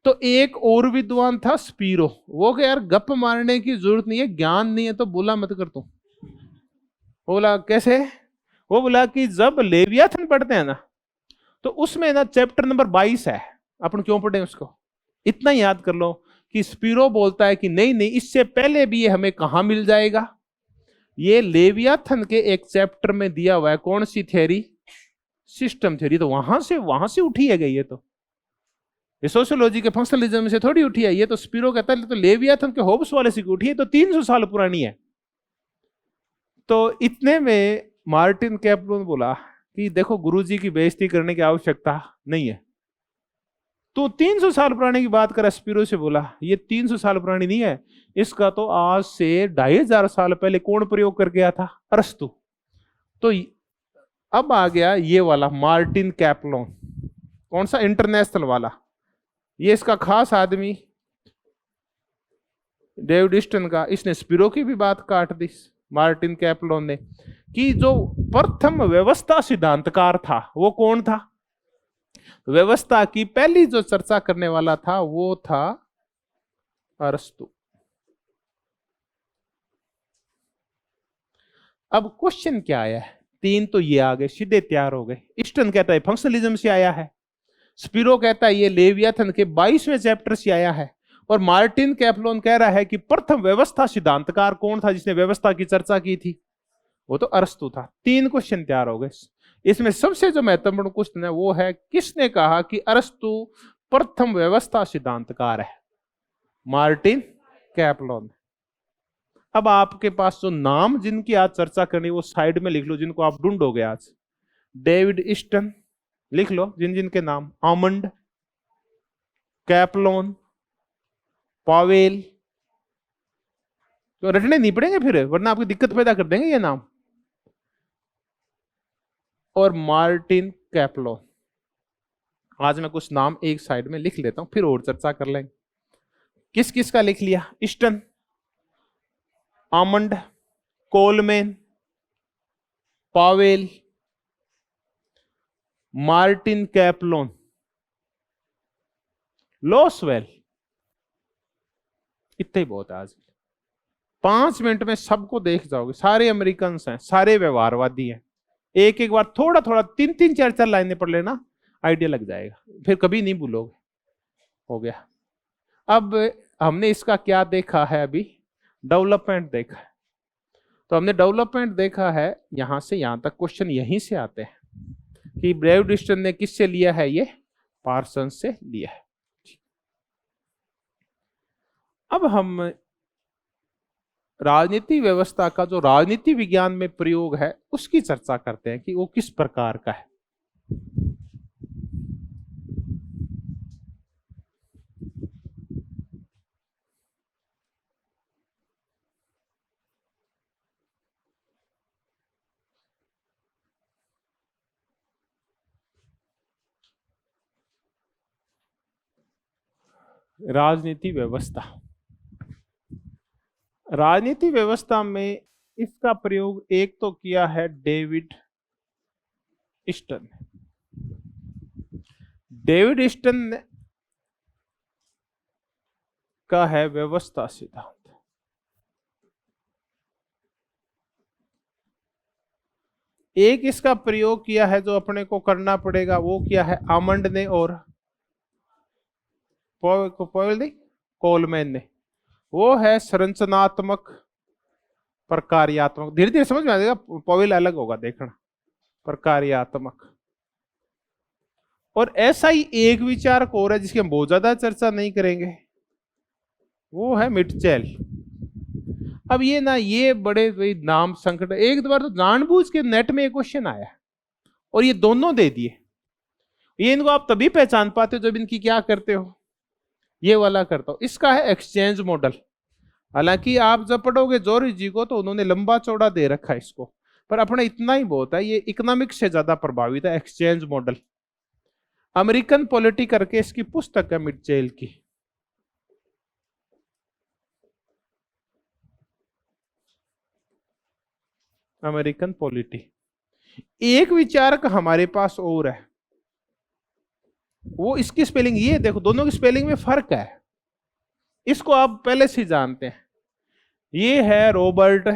तो एक और विद्वान था स्पीरो, वो कि यार गप मारने की जरूरत नहीं है, ज्ञान नहीं है तो बोला मत कर तू। बोला कैसे? वो बोला कि जब लेवियाथन पढ़ते हैं ना, तो उसमें ना चैप्टर नंबर 22 है, अपन क्यों पढ़े उसको, इतना याद कर लो कि स्पीरो बोलता है कि नहीं नहीं, इससे पहले भी ये हमें कहां मिल जाएगा। ये लेवियाथन के एक चैप्टर में दिया हुआ है। कौन सी थ्योरी? System theory. तो वहां से उठी है गई ये, तो ये सोशियोलॉजी के फंक्शनलिज्म से थोड़ी उठी है। ये तो स्पीरो कहता है, तो लेवियाथन के होब्स वाले से उठी है, तो 300 साल पुरानी है। तो इतने में मार्टिन कैपलोन बोला कि देखो गुरुजी की बेइज्जती करने की आवश्यकता नहीं है। तो 300 साल पुराने की बात कर, स्पीरो से बोला ये 300 साल पुरानी नहीं है, इसका तो आज से 2500 साल पहले कौन प्रयोग कर गया था? अरस्तु। तो अब आ गया ये वाला मार्टिन कैपलोन, कौन सा? इंटरनेशनल वाला। ये इसका खास आदमी डेविड ईस्टन का, इसने स्पीरो की भी बात काट दी मार्टिन कैपलोन ने, कि जो प्रथम व्यवस्था सिद्धांतकार था वो कौन था? व्यवस्था की पहली जो चर्चा करने वाला था वो था अरस्तु। अब क्वेश्चन क्या आया है? 3 तो ये आ गए, सीधे तैयार हो गए। ईस्टन कहता है फंक्शनलिज्म से आया है, स्पीरो कहता है ये लेवियाथन के 22वें चैप्टर से आया है, और मार्टिन कैपलोन कह रहा है कि प्रथम व्यवस्था सिद्धांतकार कौन था जिसने व्यवस्था की चर्चा की थी? वो तो अरस्तु था। 3 क्वेश्चन तैयार हो गए। इसमें सबसे जो महत्वपूर्ण क्वेश्चन है वो है, किसने कहा कि अरस्तु प्रथम व्यवस्था सिद्धांतकार है? मार्टिन कैपलोन। अब आपके पास जो नाम जिनकी आज चर्चा करनी वो साइड में लिख लो, जिनको आप ढूंढोगे आज। डेविड ईस्टन लिख लो, जिन जिनके नाम, आमंड, कैपलोन, पावेल। तो रटने नहीं पड़ेंगे फिर, वरना आपकी दिक्कत पैदा कर देंगे ये नाम। और मार्टिन कैपलोन। आज मैं कुछ नाम एक साइड में लिख लेता हूं, फिर और चर्चा कर लेंगे। किस किस का लिख लिया? ईस्टन, आमंड, कोलमैन, पावेल, मार्टिन कैपलोन, लोसवेल। इतना ही बहुत है आज। 5 मिनट में सबको देख जाओगे, सारे अमेरिकन हैं, सारे व्यवहारवादी हैं। एक एक बार थोड़ा थोड़ा 3-3, 4-4 लाइनें पढ़ लेना, आइडिया लग जाएगा, फिर कभी नहीं भूलोगे। हो गया। अब हमने इसका क्या देखा है? अभी डेवलपमेंट देखा है। तो हमने डेवलपमेंट देखा है यहां से यहां तक। क्वेश्चन यहीं से आते हैं कि डेविड ईस्टन ने किससे लिया है? ये पार्सन्स से लिया है। अब हम राजनीति व्यवस्था का जो राजनीति विज्ञान में प्रयोग है उसकी चर्चा करते हैं कि वो किस प्रकार का है। राजनीति व्यवस्था, राजनीति व्यवस्था में इसका प्रयोग एक तो किया है डेविड ईस्टन। डेविड ईस्टन ने का है व्यवस्था सिद्धांत। एक इसका प्रयोग किया है जो अपने को करना पड़ेगा, वो किया है आमंड ने और कोलमैन ने, वो है संरचनात्मक प्रकार्यात्मक। धीरे धीरे समझ में आ जाएगा, पॉवेल अलग होगा देखना, प्रकार्यात्मक। और ऐसा ही एक विचारक और है जिसकी हम बहुत ज्यादा चर्चा नहीं करेंगे, वो है मिटचेल। अब ये ना, ये बड़े नाम संकट, एक दो बार तो जानबूझ के नेट में एक क्वेश्चन आया और ये दोनों दे दिए। ये इनको आप तभी पहचान पाते हो जब इनकी क्या करते हो, ये वाला करता हो। इसका है एक्सचेंज मॉडल। हालांकि आप जब पढ़ोगे जॉर्ज जी को तो उन्होंने लंबा चौड़ा दे रखा है इसको, पर अपना इतना ही बहुत है, ये इकोनॉमिक्स से ज्यादा प्रभावित है एक्सचेंज मॉडल। अमेरिकन पॉलिटी करके इसकी पुस्तक है मिटचेल की। American polity. एक विचारक हमारे पास और है, वो इसकी स्पेलिंग ये देखो, दोनों की स्पेलिंग में फर्क है, इसको आप पहले से जानते हैं। ये है रॉबर्ट,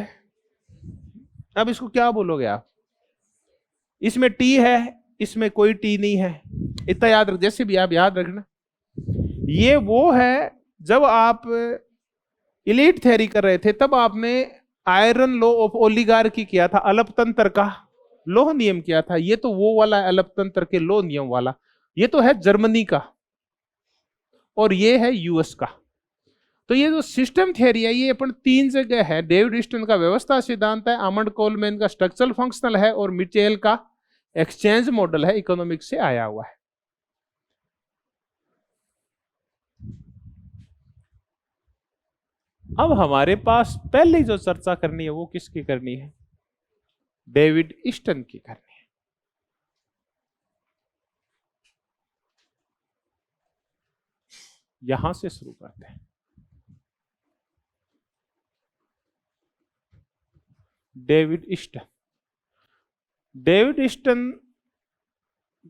अब इसको क्या बोलोगे आप, इसमें टी है, इसमें कोई टी नहीं है, इतना याद रख, जैसे भी आप याद रखना। ये वो है जब आप इलीट थ्योरी कर रहे थे तब आपने आयरन लॉ ऑफ ओलिगार्की किया था, अल्पतंत्र का लोह नियम किया था। ये तो वो वाला है अल्पतंत्र के लोह नियम वाला, ये तो है जर्मनी का और ये है यूएस का। तो ये जो सिस्टम थ्योरी है ये अपन तीन जगह है, डेविड ईस्टन का व्यवस्था सिद्धांत है, आमंड कोलमैन का स्ट्रक्चरल फंक्शनल है और मिचेल का एक्सचेंज मॉडल है, इकोनॉमिक्स से आया हुआ है। अब हमारे पास पहले जो चर्चा करनी है वो किसकी करनी है, डेविड ईस्टन की करनी है। यहां से शुरू करते हैं। डेविड ईस्टन, डेविड ईस्टन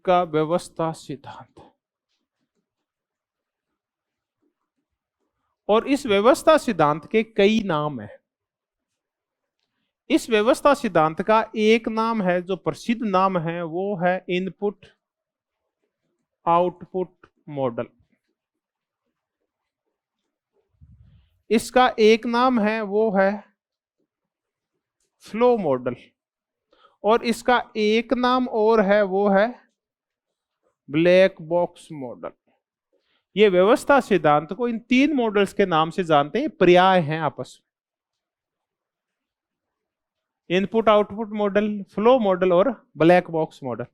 का व्यवस्था सिद्धांत, और इस व्यवस्था सिद्धांत के कई नाम हैं। इस व्यवस्था सिद्धांत का एक नाम है जो प्रसिद्ध नाम है, वो है इनपुट आउटपुट मॉडल। इसका एक नाम है वो है फ्लो मॉडल, और इसका एक नाम और है वो है ब्लैक बॉक्स मॉडल। ये व्यवस्था सिद्धांत को इन तीन मॉडल्स के नाम से जानते हैं, पर्याय हैं आपस में, input output model, flow model और ब्लैक बॉक्स मॉडल।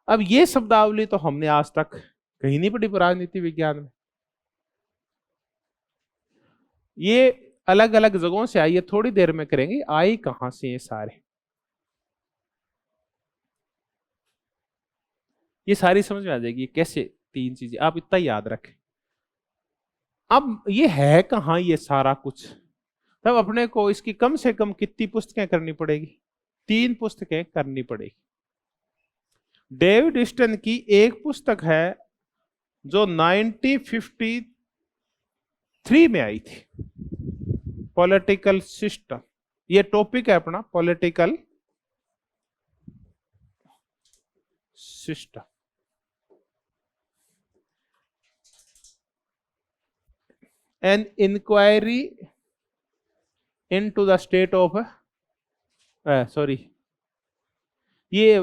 अब ये शब्दावली तो हमने आज तक कहीं नहीं पढ़ी राजनीति विज्ञान में, ये अलग अलग जगहों से आई है, थोड़ी देर में करेंगे आई कहां से ये सारे, ये सारी समझ में आ जाएगी कैसे, तीन चीजें आप इतना याद रखें। अब ये है कहां ये सारा कुछ, तब अपने को इसकी कम से कम कितनी पुस्तकें करनी पड़ेगी, 3 पुस्तकें करनी पड़ेगी। डेविड ईस्टन की एक पुस्तक है जो 1953 में आई थी, पॉलिटिकल सिस्टम, ये टॉपिक है अपना political system. An inquiry into the state of, sorry, ये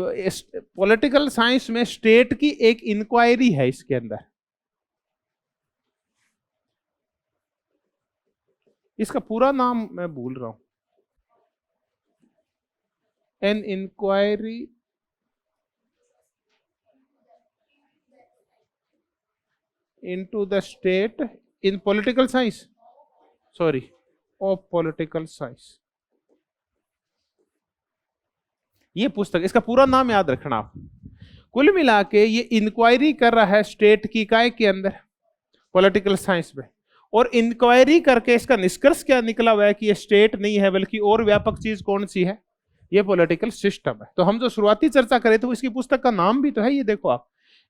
पॉलिटिकल साइंस में स्टेट की एक इंक्वायरी है इसके अंदर। इसका पूरा नाम मैं भूल रहा हूं, an inquiry into the state in political science, sorry, of political science, ये पुस्तक, इसका पूरा नाम याद रखना आप। कुल मिला के ये इंक्वायरी कर रहा है स्टेट की इकाई के अंदर पॉलिटिकल साइंस में, और इंक्वायरी करके इसका निष्कर्ष क्या निकला हुआ है कि ये स्टेट नहीं है बल्कि और व्यापक चीज कौन सी है, ये पॉलिटिकल सिस्टम है। तो हम जो शुरुआती चर्चा करें थे इसकी पुस्तक का नाम भी तो है, ये देखो आप,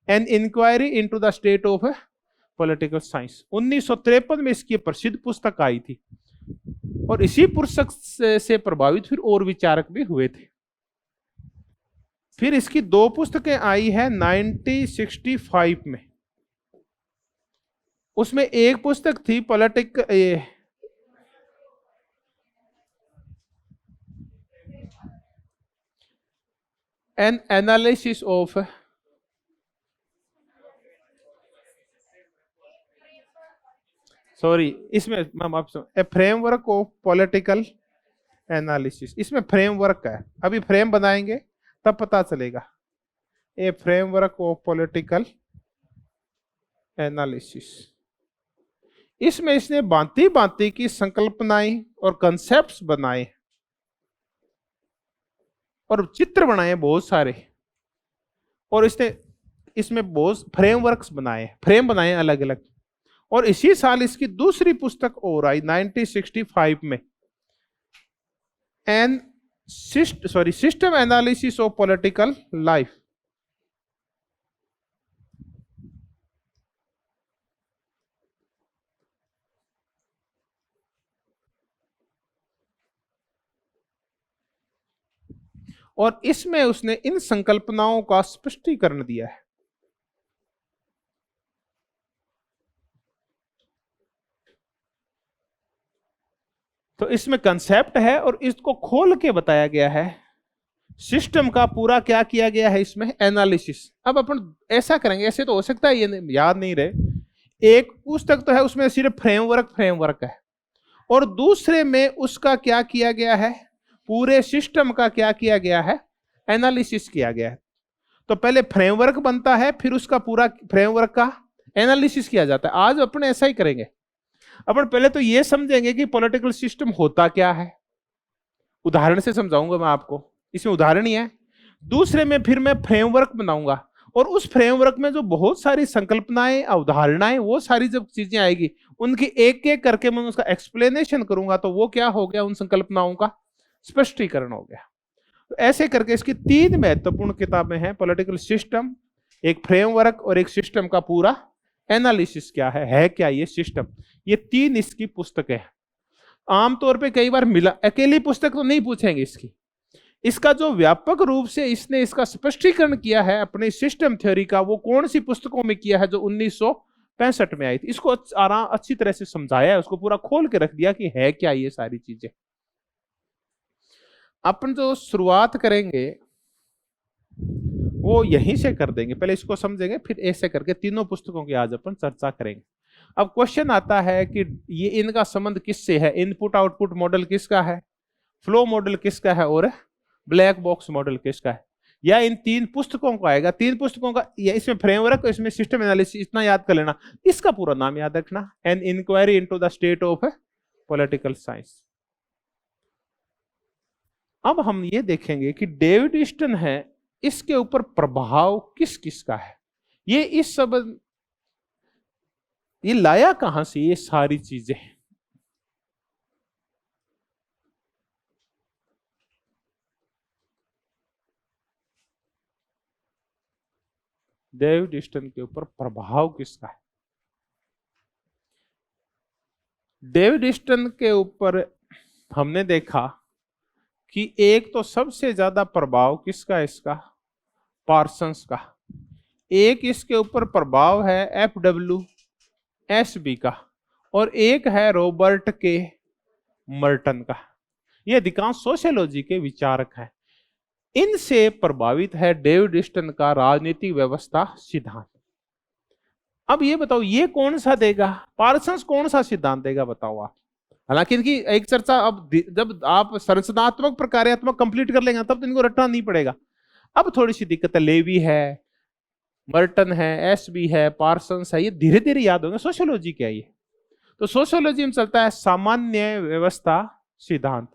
an inquiry into the state of political science. 1953 में इसकी प्रसिद्ध पुस्तक आई थी और इसी पुस्तक से प्रभावित फिर और विचारक भी हुए थे। फिर इसकी दो पुस्तकें आई है 1965 में। उसमें एक पुस्तक थी एन एनालिसिस ऑफ इसमें मैम आप ए फ्रेमवर्क ऑफ पॉलिटिकल एनालिसिस। इसमें फ्रेमवर्क है, अभी फ्रेम बनाएंगे तब पता चलेगा। ए फ्रेमवर्क ऑफ पॉलिटिकल एनालिसिस, इसमें इसने भांति भांति की संकल्पनाएं और कंसेप्ट्स बनाए और चित्र बनाए बहुत सारे, और इसमें बहुत फ्रेमवर्क्स बनाए, फ्रेम बनाए अलग अलग। और इसी साल इसकी दूसरी पुस्तक और आई 1965 में, system analysis of political life. और इसमें उसने इन संकल्पनाओं का स्पष्टीकरण दिया है। तो इसमें कंसेप्ट है और इसको खोल के बताया गया है। सिस्टम का पूरा क्या किया गया है इसमें, एनालिसिस। अब अपन ऐसा करेंगे, ऐसे तो हो सकता है ये याद नहीं रहे। एक पुस्तक तो है उसमें सिर्फ फ्रेमवर्क है, और दूसरे में उसका क्या किया गया है, पूरे सिस्टम का क्या किया गया है, एनालिसिस किया गया है। तो पहले फ्रेमवर्क बनता है, फिर उसका पूरा फ्रेमवर्क का एनालिसिस किया जाता है। आज अपन ऐसा ही करेंगे। अपन पहले तो ये समझेंगे कि पॉलिटिकल सिस्टम होता क्या है, उदाहरण से समझाऊंगा मैं आपको, इसमें उदाहरण ही है। दूसरे में फिर मैं फ्रेमवर्क बनाऊंगा, और उस फ्रेमवर्क में जो बहुत सारी संकल्पनाएं, अवधारणाएं, वो सारी जब चीजें आएगी उनकी एक एक करके मैं उसका एक्सप्लेनेशन करूंगा, तो वो क्या हो गया, उन संकल्पनाओं का स्पष्टीकरण हो गया। तो ऐसे करके इसकी तीन महत्वपूर्ण किताबें हैं, पॉलिटिकल सिस्टम, एक फ्रेमवर्क, और एक सिस्टम का पूरा एनालिसिस क्या है क्या ये सिस्टम। ये तीन इसकी पुस्तकें हैं। आमतौर पे कई बार मिला, अकेली पुस्तक तो नहीं पूछेंगे इसकी। इसका जो व्यापक रूप से इसने इसका स्पष्टीकरण किया है अपने सिस्टम थ्योरी का, वो कौन सी पुस्तकों में किया है, जो 1965 में आई थी। इसको अच्छी तरह से समझाया है, उसको पूरा खोल के रख दिया कि है क्या ये सारी चीजें। अपन जो शुरुआत करेंगे वो यहीं से कर देंगे, पहले इसको समझेंगे, फिर ऐसे करके तीनों पुस्तकों की आज अपन चर्चा करेंगे। अब क्वेश्चन आता है कि ये इनका संबंध किससे है, इनपुट आउटपुट मॉडल किसका है, फ्लो मॉडल किसका है, और ब्लैक बॉक्स मॉडल किसका है, या इन तीन पुस्तकों को आएगा। तीन पुस्तकों का, या इसमें फ्रेमवर्क, इसमें सिस्टम एनालिसिस, इतना याद कर लेना। इसका पूरा नाम याद रखना, an inquiry into the state of political science. अब हम ये देखेंगे कि डेविड ईस्टन है, इसके ऊपर प्रभाव किस किस का है, ये इस सब ये लाया कहां से ये सारी चीजें। डेविड ईस्टन के ऊपर प्रभाव किसका है। डेविड ईस्टन के ऊपर हमने देखा कि एक तो सबसे ज्यादा प्रभाव किसका है, इसका पार्सन्स का। एक इसके ऊपर प्रभाव है FWSB का, और एक है रॉबर्ट के मर्टन का। ये अधिकांश सोशियोलॉजी के विचारक हैं। इनसे प्रभावित है डेविड ईस्टन का राजनीतिक व्यवस्था सिद्धांत। अब ये बताओ, ये कौन सा देगा, पार्सन्स कौन सा सिद्धांत देगा, बताओ आप। हालांकि इनकी एक चर्चा अब जब आप संरचनात्मक प्रकार्यात्मक कंप्लीट कर लेंगे तब तो इनको रटना नहीं पड़ेगा। अब थोड़ी सी दिक्कत है, लेवी है, मर्टन है, एसबी है, पार्सन्स है, ये धीरे धीरे याद होंगे। सोशियोलॉजी क्या है ये, तो सोशियोलॉजी में चलता है सामान्य व्यवस्था सिद्धांत,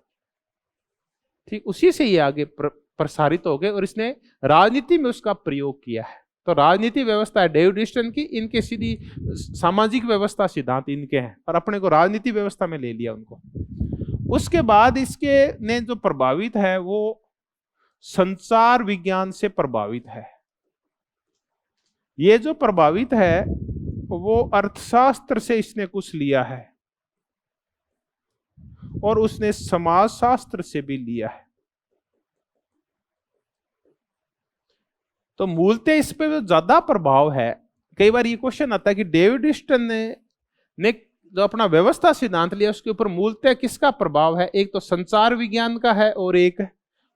ठीक, उसी से ये आगे प्रसारित हो गए और इसने राजनीति में उसका प्रयोग किया है। तो राजनीति व्यवस्था है डेविड ईस्टन की, इनके सीधी सामाजिक व्यवस्था सिद्धांत इनके हैं, और अपने को राजनीति व्यवस्था में ले लिया उनको। उसके बाद इसके ने जो प्रभावित है वो संचार विज्ञान से प्रभावित है। ये जो प्रभावित है वो अर्थशास्त्र से इसने कुछ लिया है और उसने समाजशास्त्र से भी लिया है। तो मूलतः इस पे जो ज्यादा प्रभाव है, कई बार ये क्वेश्चन आता है कि डेविड ह्यूस्टन ने जो अपना व्यवस्था सिद्धांत लिया उसके ऊपर मूलतः किसका प्रभाव है? एक तो संचार विज्ञान का है और एक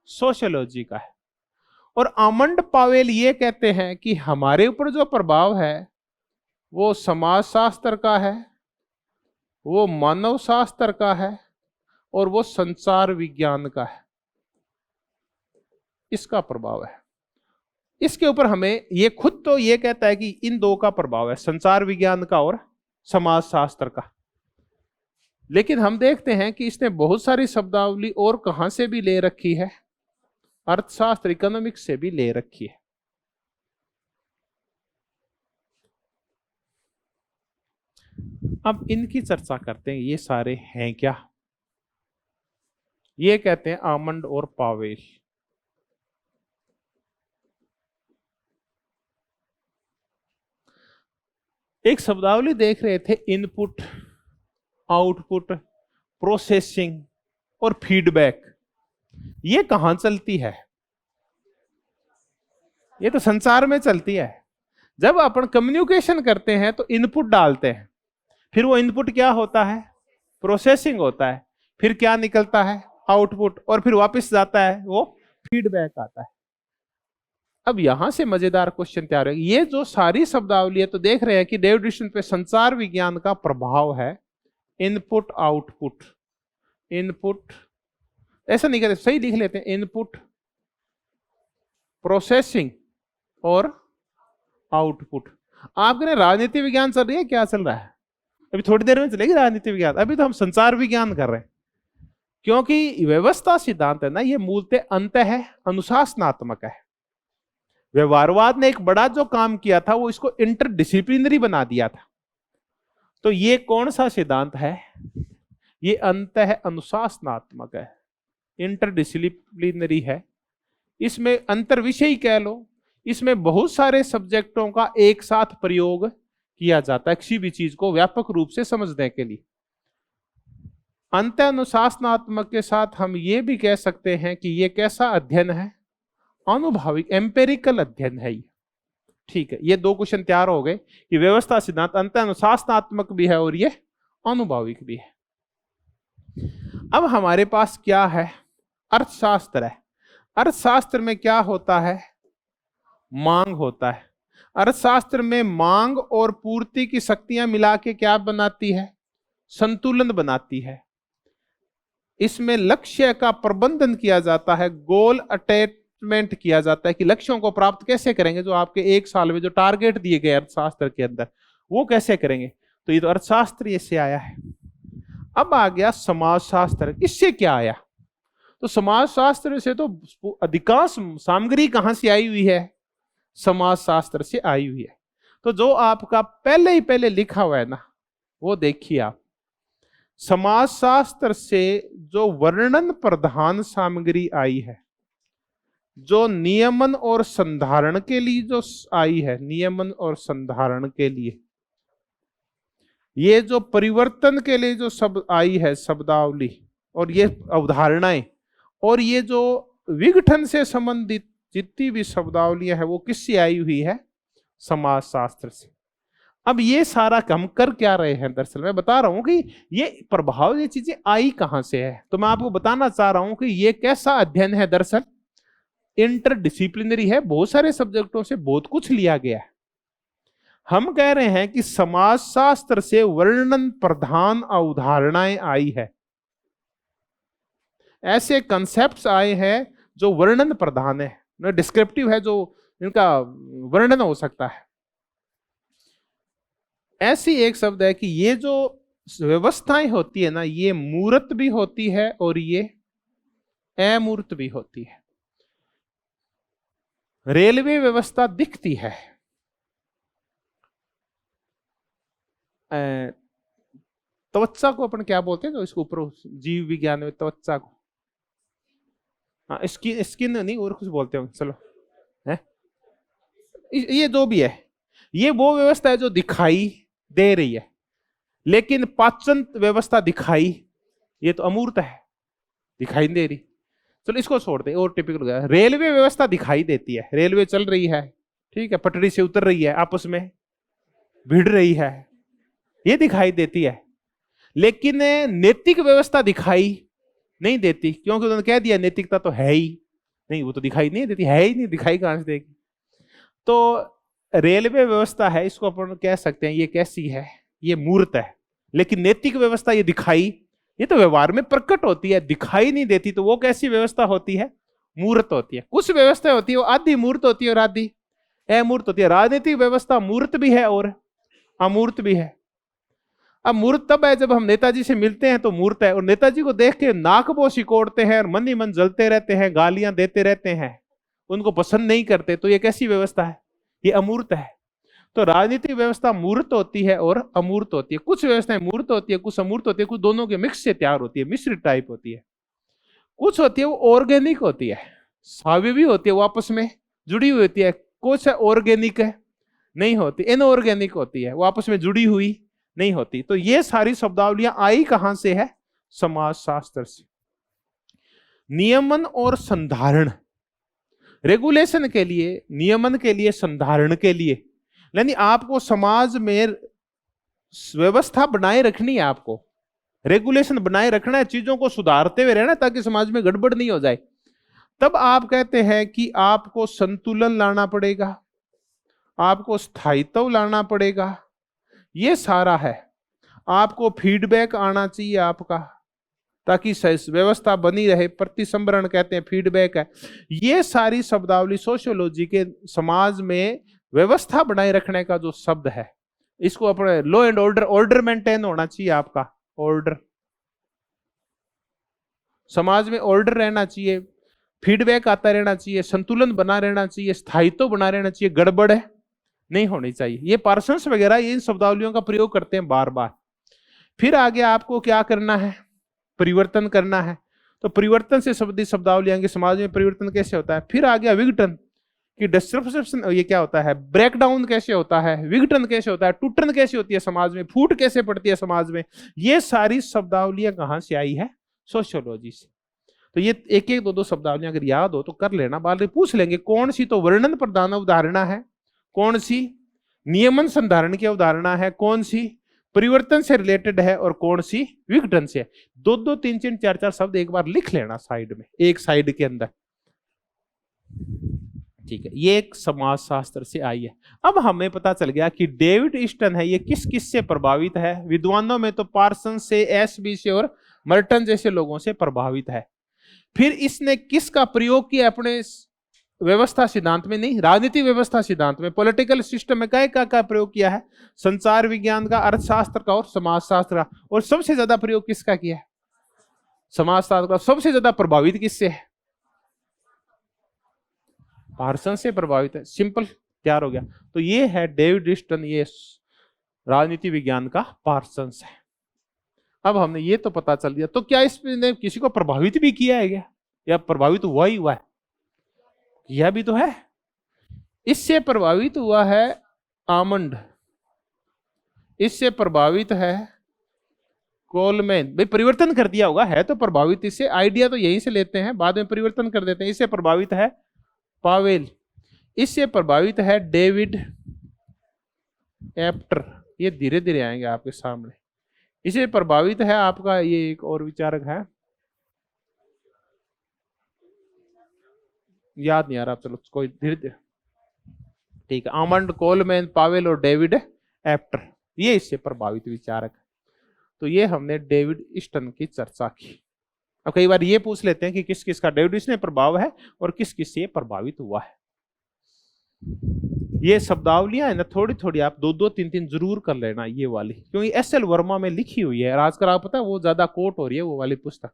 सोशियोलॉजी का है। और आमंड पावेल ये कहते हैं कि हमारे ऊपर जो प्रभाव है वो समाजशास्त्र का है, वो मानव शास्त्र का है और वो संचार विज्ञान का है, इसका प्रभाव है। इसके ऊपर हमें ये खुद तो ये कहता है कि इन दो का प्रभाव है, संचार विज्ञान का और समाजशास्त्र का। लेकिन हम देखते हैं कि इसने बहुत सारी शब्दावली और कहां से भी ले रखी है, अर्थशास्त्र इकोनॉमिक्स से भी ले रखी है। अब इनकी चर्चा करते हैं, ये सारे हैं क्या? ये कहते हैं आमंड और पावेल। एक शब्दावली देख रहे थे, इनपुट, आउटपुट, प्रोसेसिंग और फीडबैक। ये कहां चलती है? ये तो संचार में चलती है। जब अपन कम्युनिकेशन करते हैं तो इनपुट डालते हैं, फिर वो इनपुट क्या होता है? प्रोसेसिंग होता है, फिर क्या निकलता है? आउटपुट, और फिर वापस जाता है, वो फीडबैक आता है। अब यहां से मजेदार क्वेश्चन तैयार है। ये जो सारी शब्दावली है तो देख रहे हैं कि डेविड ह्यूस्टन पे संचार विज्ञान का प्रभाव है, इनपुट आउटपुट, इनपुट ऐसा नहीं कहते, सही लिख लेते हैं, इनपुट, प्रोसेसिंग और आउटपुट। आपके राजनीति विज्ञान चल रही है, क्या चल रहा है? अभी थोड़ी देर में चलेगी राजनीति विज्ञान, अभी तो हम संचार विज्ञान कर रहे हैं। क्योंकि व्यवस्था सिद्धांत है ना, ये मूलतः अंत है, अनुशासनात्मक है। व्यवहारवाद ने एक बड़ा जो काम किया था वो इसको इंटरडिसिप्लिनरी बना दिया था। तो ये कौन सा सिद्धांत है? ये अंत है अनुशासनात्मक है, इंटरडिसिप्लिनरी है। इसमें अंतर विषय कह लो, इसमें बहुत सारे सब्जेक्टों का एक साथ प्रयोग किया जाता है किसी भी चीज को व्यापक रूप से समझने के लिए। अंत अनुशासनात्मक के साथ हम ये भी कह सकते हैं कि ये कैसा अध्ययन है? अनुभविक, एम्पेरिकल अध्ययन है ये। ठीक है, ये दो क्वेश्चन तैयार हो गए कि व्यवस्था सिद्धांत अंत अनुशासनात्मक भी है और ये अनुभविक भी है। अब हमारे पास क्या है? अर्थशास्त्र है। अर्थशास्त्र में क्या होता है? मांग होता है। अर्थशास्त्र में मांग और पूर्ति की शक्तियां मिला के क्या बनाती है? संतुलन बनाती है। इसमें लक्ष्य का प्रबंधन किया जाता है, गोल अटैचमेंट किया जाता है कि लक्ष्यों को प्राप्त कैसे करेंगे, जो आपके एक साल में जो टारगेट दिए गए अर्थशास्त्र के अंदर वो कैसे करेंगे। तो ये तो अर्थशास्त्र इससे आया है। अब आ गया समाजशास्त्र। इससे क्या आया? तो समाजशास्त्र से तो अधिकांश सामग्री कहां से आई हुई है? समाजशास्त्र से आई हुई है। तो जो आपका पहले लिखा हुआ है ना, वो देखिए आप, समाजशास्त्र से जो वर्णन प्रधान सामग्री आई है, जो नियमन और संधारण के लिए जो आई है, नियमन और संधारण के लिए, ये जो परिवर्तन के लिए जो शब्द आई है, शब्दावली और ये अवधारणाएं, और ये जो विघटन से संबंधित जितनी भी शब्दावलियां है वो किससे आई हुई है? समाजशास्त्र से। अब ये सारा हम कर क्या रहे हैं? दरअसल मैं बता रहा हूं कि ये प्रभाव, ये चीजें आई कहां से है। तो मैं आपको बताना चाह रहा हूं कि ये कैसा अध्ययन है। दरअसल इंटरडिसिप्लिनरी है, बहुत सारे सब्जेक्टों से बहुत कुछ लिया गया है। हम कह रहे हैं कि समाजशास्त्र से वर्णन प्रधान अवधारणाएं आई है, ऐसे कंसेप्ट्स आए हैं जो वर्णन प्रधान है, डिस्क्रिप्टिव है, जो इनका वर्णन हो सकता है। ऐसी एक शब्द है कि ये जो व्यवस्थाएं होती है ना, ये मूर्त भी होती है और ये अमूर्त भी होती है। रेलवे व्यवस्था दिखती है, त्वचा को अपन क्या बोलते हैं, जो इसको ऊपर जीव विज्ञान में त्वचा को, हाँ, स्किन, स्किन नहीं और कुछ बोलते होंगे, चलो है। ये जो भी है, ये वो व्यवस्था है जो दिखाई दे रही है, लेकिन पाचन व्यवस्था दिखाई, ये तो अमूर्त है, दिखाई नहीं दे रही। चलो इसको छोड़ते, और टिपिकल हो गया। रेलवे व्यवस्था दिखाई देती है, रेलवे चल रही है, ठीक है, पटरी से उतर रही है, आपस में भिड़ रही है, ये दिखाई देती है। लेकिन नैतिक व्यवस्था दिखाई नहीं देती, क्योंकि उन्होंने कह दिया नैतिकता तो है ही नहीं, वो तो दिखाई नहीं देती, है ही नहीं, दिखाई कहां से देगी। तो रेलवे व्यवस्था है, इसको अपन कह सकते हैं ये कैसी है, ये मूर्त है। लेकिन नैतिक व्यवस्था ये दिखाई, ये तो व्यवहार में प्रकट होती है, दिखाई नहीं देती, तो वो कैसी व्यवस्था होती है, मूर्त होती है। कुछ व्यवस्था होती है वो आधी मूर्त होती है और आधी अमूर्त होती है। राजनीतिक व्यवस्था मूर्त भी है और अमूर्त भी है। अब मूर्त तब है जब हम नेताजी से मिलते हैं तो मूर्त है, और नेताजी को देख के नाक वो सिकोड़ते हैं और मन ही मन जलते रहते हैं, गालियां देते रहते हैं, उनको पसंद नहीं करते, तो ये कैसी व्यवस्था है, ये अमूर्त है। तो राजनीतिक व्यवस्था मूर्त होती है और अमूर्त होती है। कुछ व्यवस्थाएं मूर्त होती है, कुछ अमूर्त होती है, कुछ दोनों के मिक्स से तैयार होती है, मिश्रित टाइप होती है। कुछ होती है वो ऑर्गेनिक होती है, स्वाभाविक होती है, वो आपस में जुड़ी हुई होती है। कुछ ऑर्गेनिक है नहीं होती, इनऑर्गेनिक होती है, वो आपस में जुड़ी हुई नहीं होती। तो ये सारी शब्दावलियां आई कहां से है, समाजशास्त्र से। नियमन और संधारण, रेगुलेशन के लिए, नियमन के लिए, संधारण के लिए, यानी आपको समाज में व्यवस्था बनाए रखनी है, आपको रेगुलेशन बनाए रखना है, चीजों को सुधारते हुए रहना ताकि समाज में गड़बड़ नहीं हो जाए। तब आप कहते हैं कि आपको संतुलन लाना पड़ेगा, आपको स्थायित्व लाना पड़ेगा, ये सारा है। आपको फीडबैक आना चाहिए आपका, ताकि व्यवस्था बनी रहे। प्रतिसंवरण कहते हैं, फीडबैक है। ये सारी शब्दावली सोशियोलॉजी के समाज में व्यवस्था बनाए रखने का जो शब्द है, इसको अपने law and order, order maintain होना चाहिए आपका, ऑर्डर, समाज में ऑर्डर रहना चाहिए, फीडबैक आता रहना चाहिए, संतुलन बना रहना चाहिए, स्थायित्व बना रहना चाहिए, गड़बड़ है नहीं होनी चाहिए। ये पार्सन्स वगैरह इन शब्दावलियों का प्रयोग करते हैं बार बार। फिर आगे आपको क्या करना है, परिवर्तन करना है। तो परिवर्तन से शब्दावली आएंगे, समाज में परिवर्तन कैसे होता है। फिर आ गया विघटन कि डिस्ट्रप्शन, ये क्या होता है, ब्रेकडाउन कैसे होता है, विघटन कैसे होता है, टूटन कैसे होती है समाज में, फूट कैसे पड़ती है समाज में। ये सारी शब्दावलियां कहां से आई है, सोशियोलॉजी से। तो ये एक एक दो दो शब्दावलियां अगर याद हो तो कर लेना, बाद में पूछ लेंगे कौन सी तो वर्णन प्रधान अवधारणा है, कौन सी नियमन संधारण की अवधारणा है, कौन सी परिवर्तन से रिलेटेड है और कौन सी विघटन से है। दो दो तीन तीन चार चार शब्द एक बार लिख लेना साइड में, एक साइड के अंदर, ठीक है। ये एक समाजशास्त्र से आई है। अब हमें पता चल गया कि डेविड ईस्टन है, ये किस किस से प्रभावित है। विद्वानों में तो पार्सन से, एसबी से और मर्टन जैसे लोगों से प्रभावित है। फिर इसने किसका प्रयोग किया अपने व्यवस्था सिद्धांत में, नहीं राजनीतिक व्यवस्था सिद्धांत में, पॉलिटिकल सिस्टम में काय का प्रयोग किया है, संचार विज्ञान का, अर्थशास्त्र का और समाजशास्त्र का। और सबसे ज्यादा प्रयोग किसका किया है, समाजशास्त्र का। सबसे ज्यादा प्रभावित किससे है, पार्सन से प्रभावित है। सिंपल, तैयार हो गया। तो ये है डेविड ईस्टन, ये राजनीति विज्ञान का पार्सन्स है। अब हमने ये तो पता चल दिया, तो क्या इसने किसी को प्रभावित भी किया है क्या, या प्रभावित हुआ ही हुआ है, यह भी तो है। इससे प्रभावित हुआ है आमंड, इससे प्रभावित है कोलमैन, भाई परिवर्तन कर दिया होगा, है तो प्रभावित इससे, आइडिया तो यहीं से लेते हैं, बाद में परिवर्तन कर देते हैं। इससे प्रभावित है पावेल, इससे प्रभावित है डेविड एप्टर, ये धीरे धीरे आएंगे आपके सामने। इसे प्रभावित है आपका, ये एक और विचारक है, याद नहीं आ रहा, चलो कोई धीरे धीरे, ठीक है। आमंड, कोलमैन, पावेल और डेविड एप्टर, ये इससे प्रभावित विचारक है। तो ये हमने डेविड ईस्टन की चर्चा की। अब कई बार ये पूछ लेते हैं कि किस किस का डेविड ईस्टन प्रभाव है और किस किस से प्रभावित हुआ है। ये शब्दावलियां है ना, थोड़ी थोड़ी आप दो दो तीन तीन जरूर कर लेना ये वाली, क्योंकि एस.एल. वर्मा में लिखी हुई है। आजकल आप पता है वो ज्यादा कोट हो रही है वो वाली पुस्तक।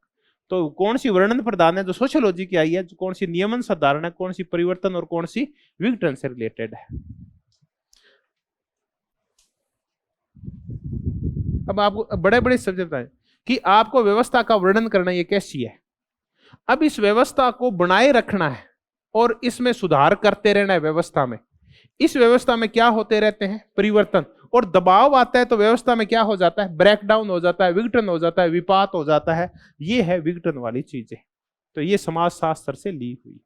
तो कौन सी वर्णन प्रदान है जो सोशियोलॉजी की आई है, कौन सी नियमन साधारण है, कौन सी परिवर्तन और कौन सी विघटन से रिलेटेड है। अब आपको बड़े बड़े सब्जेक्ट बताएं कि आपको व्यवस्था का वर्णन करना ये कैसी है। अब इस व्यवस्था को बनाए रखना है और इसमें सुधार करते रहना है व्यवस्था में। इस व्यवस्था में क्या होते रहते हैं, परिवर्तन, और दबाव आता है तो व्यवस्था में क्या हो जाता है, ब्रेकडाउन हो जाता है, विघटन हो जाता है, विपात हो जाता है। ये है विघटन वाली चीजें। तो ये समाज शास्त्र से ली हुई।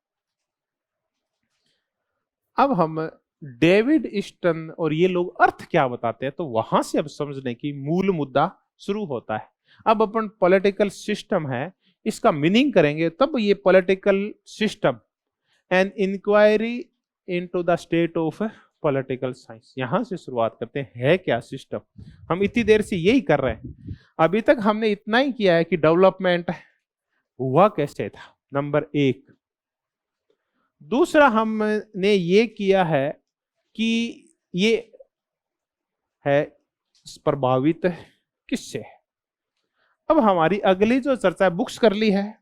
अब हम डेविड ईस्टन और ये लोग अर्थ क्या बताते हैं, तो वहां से अब समझने की मूल मुद्दा शुरू होता है। अब अपन पॉलिटिकल सिस्टम है, इसका मीनिंग करेंगे, तब ये political system an inquiry into the state of political science, यहां से शुरुआत करते हैं। है क्या सिस्टम? हम इतनी देर से यही कर रहे हैं। अभी तक हमने इतना ही किया है कि डेवलपमेंट हुआ कैसे था, नंबर एक। दूसरा हमने ये किया है कि ये है प्रभावित किससे है। अब हमारी अगली जो चर्चा है, बुक्स कर ली है,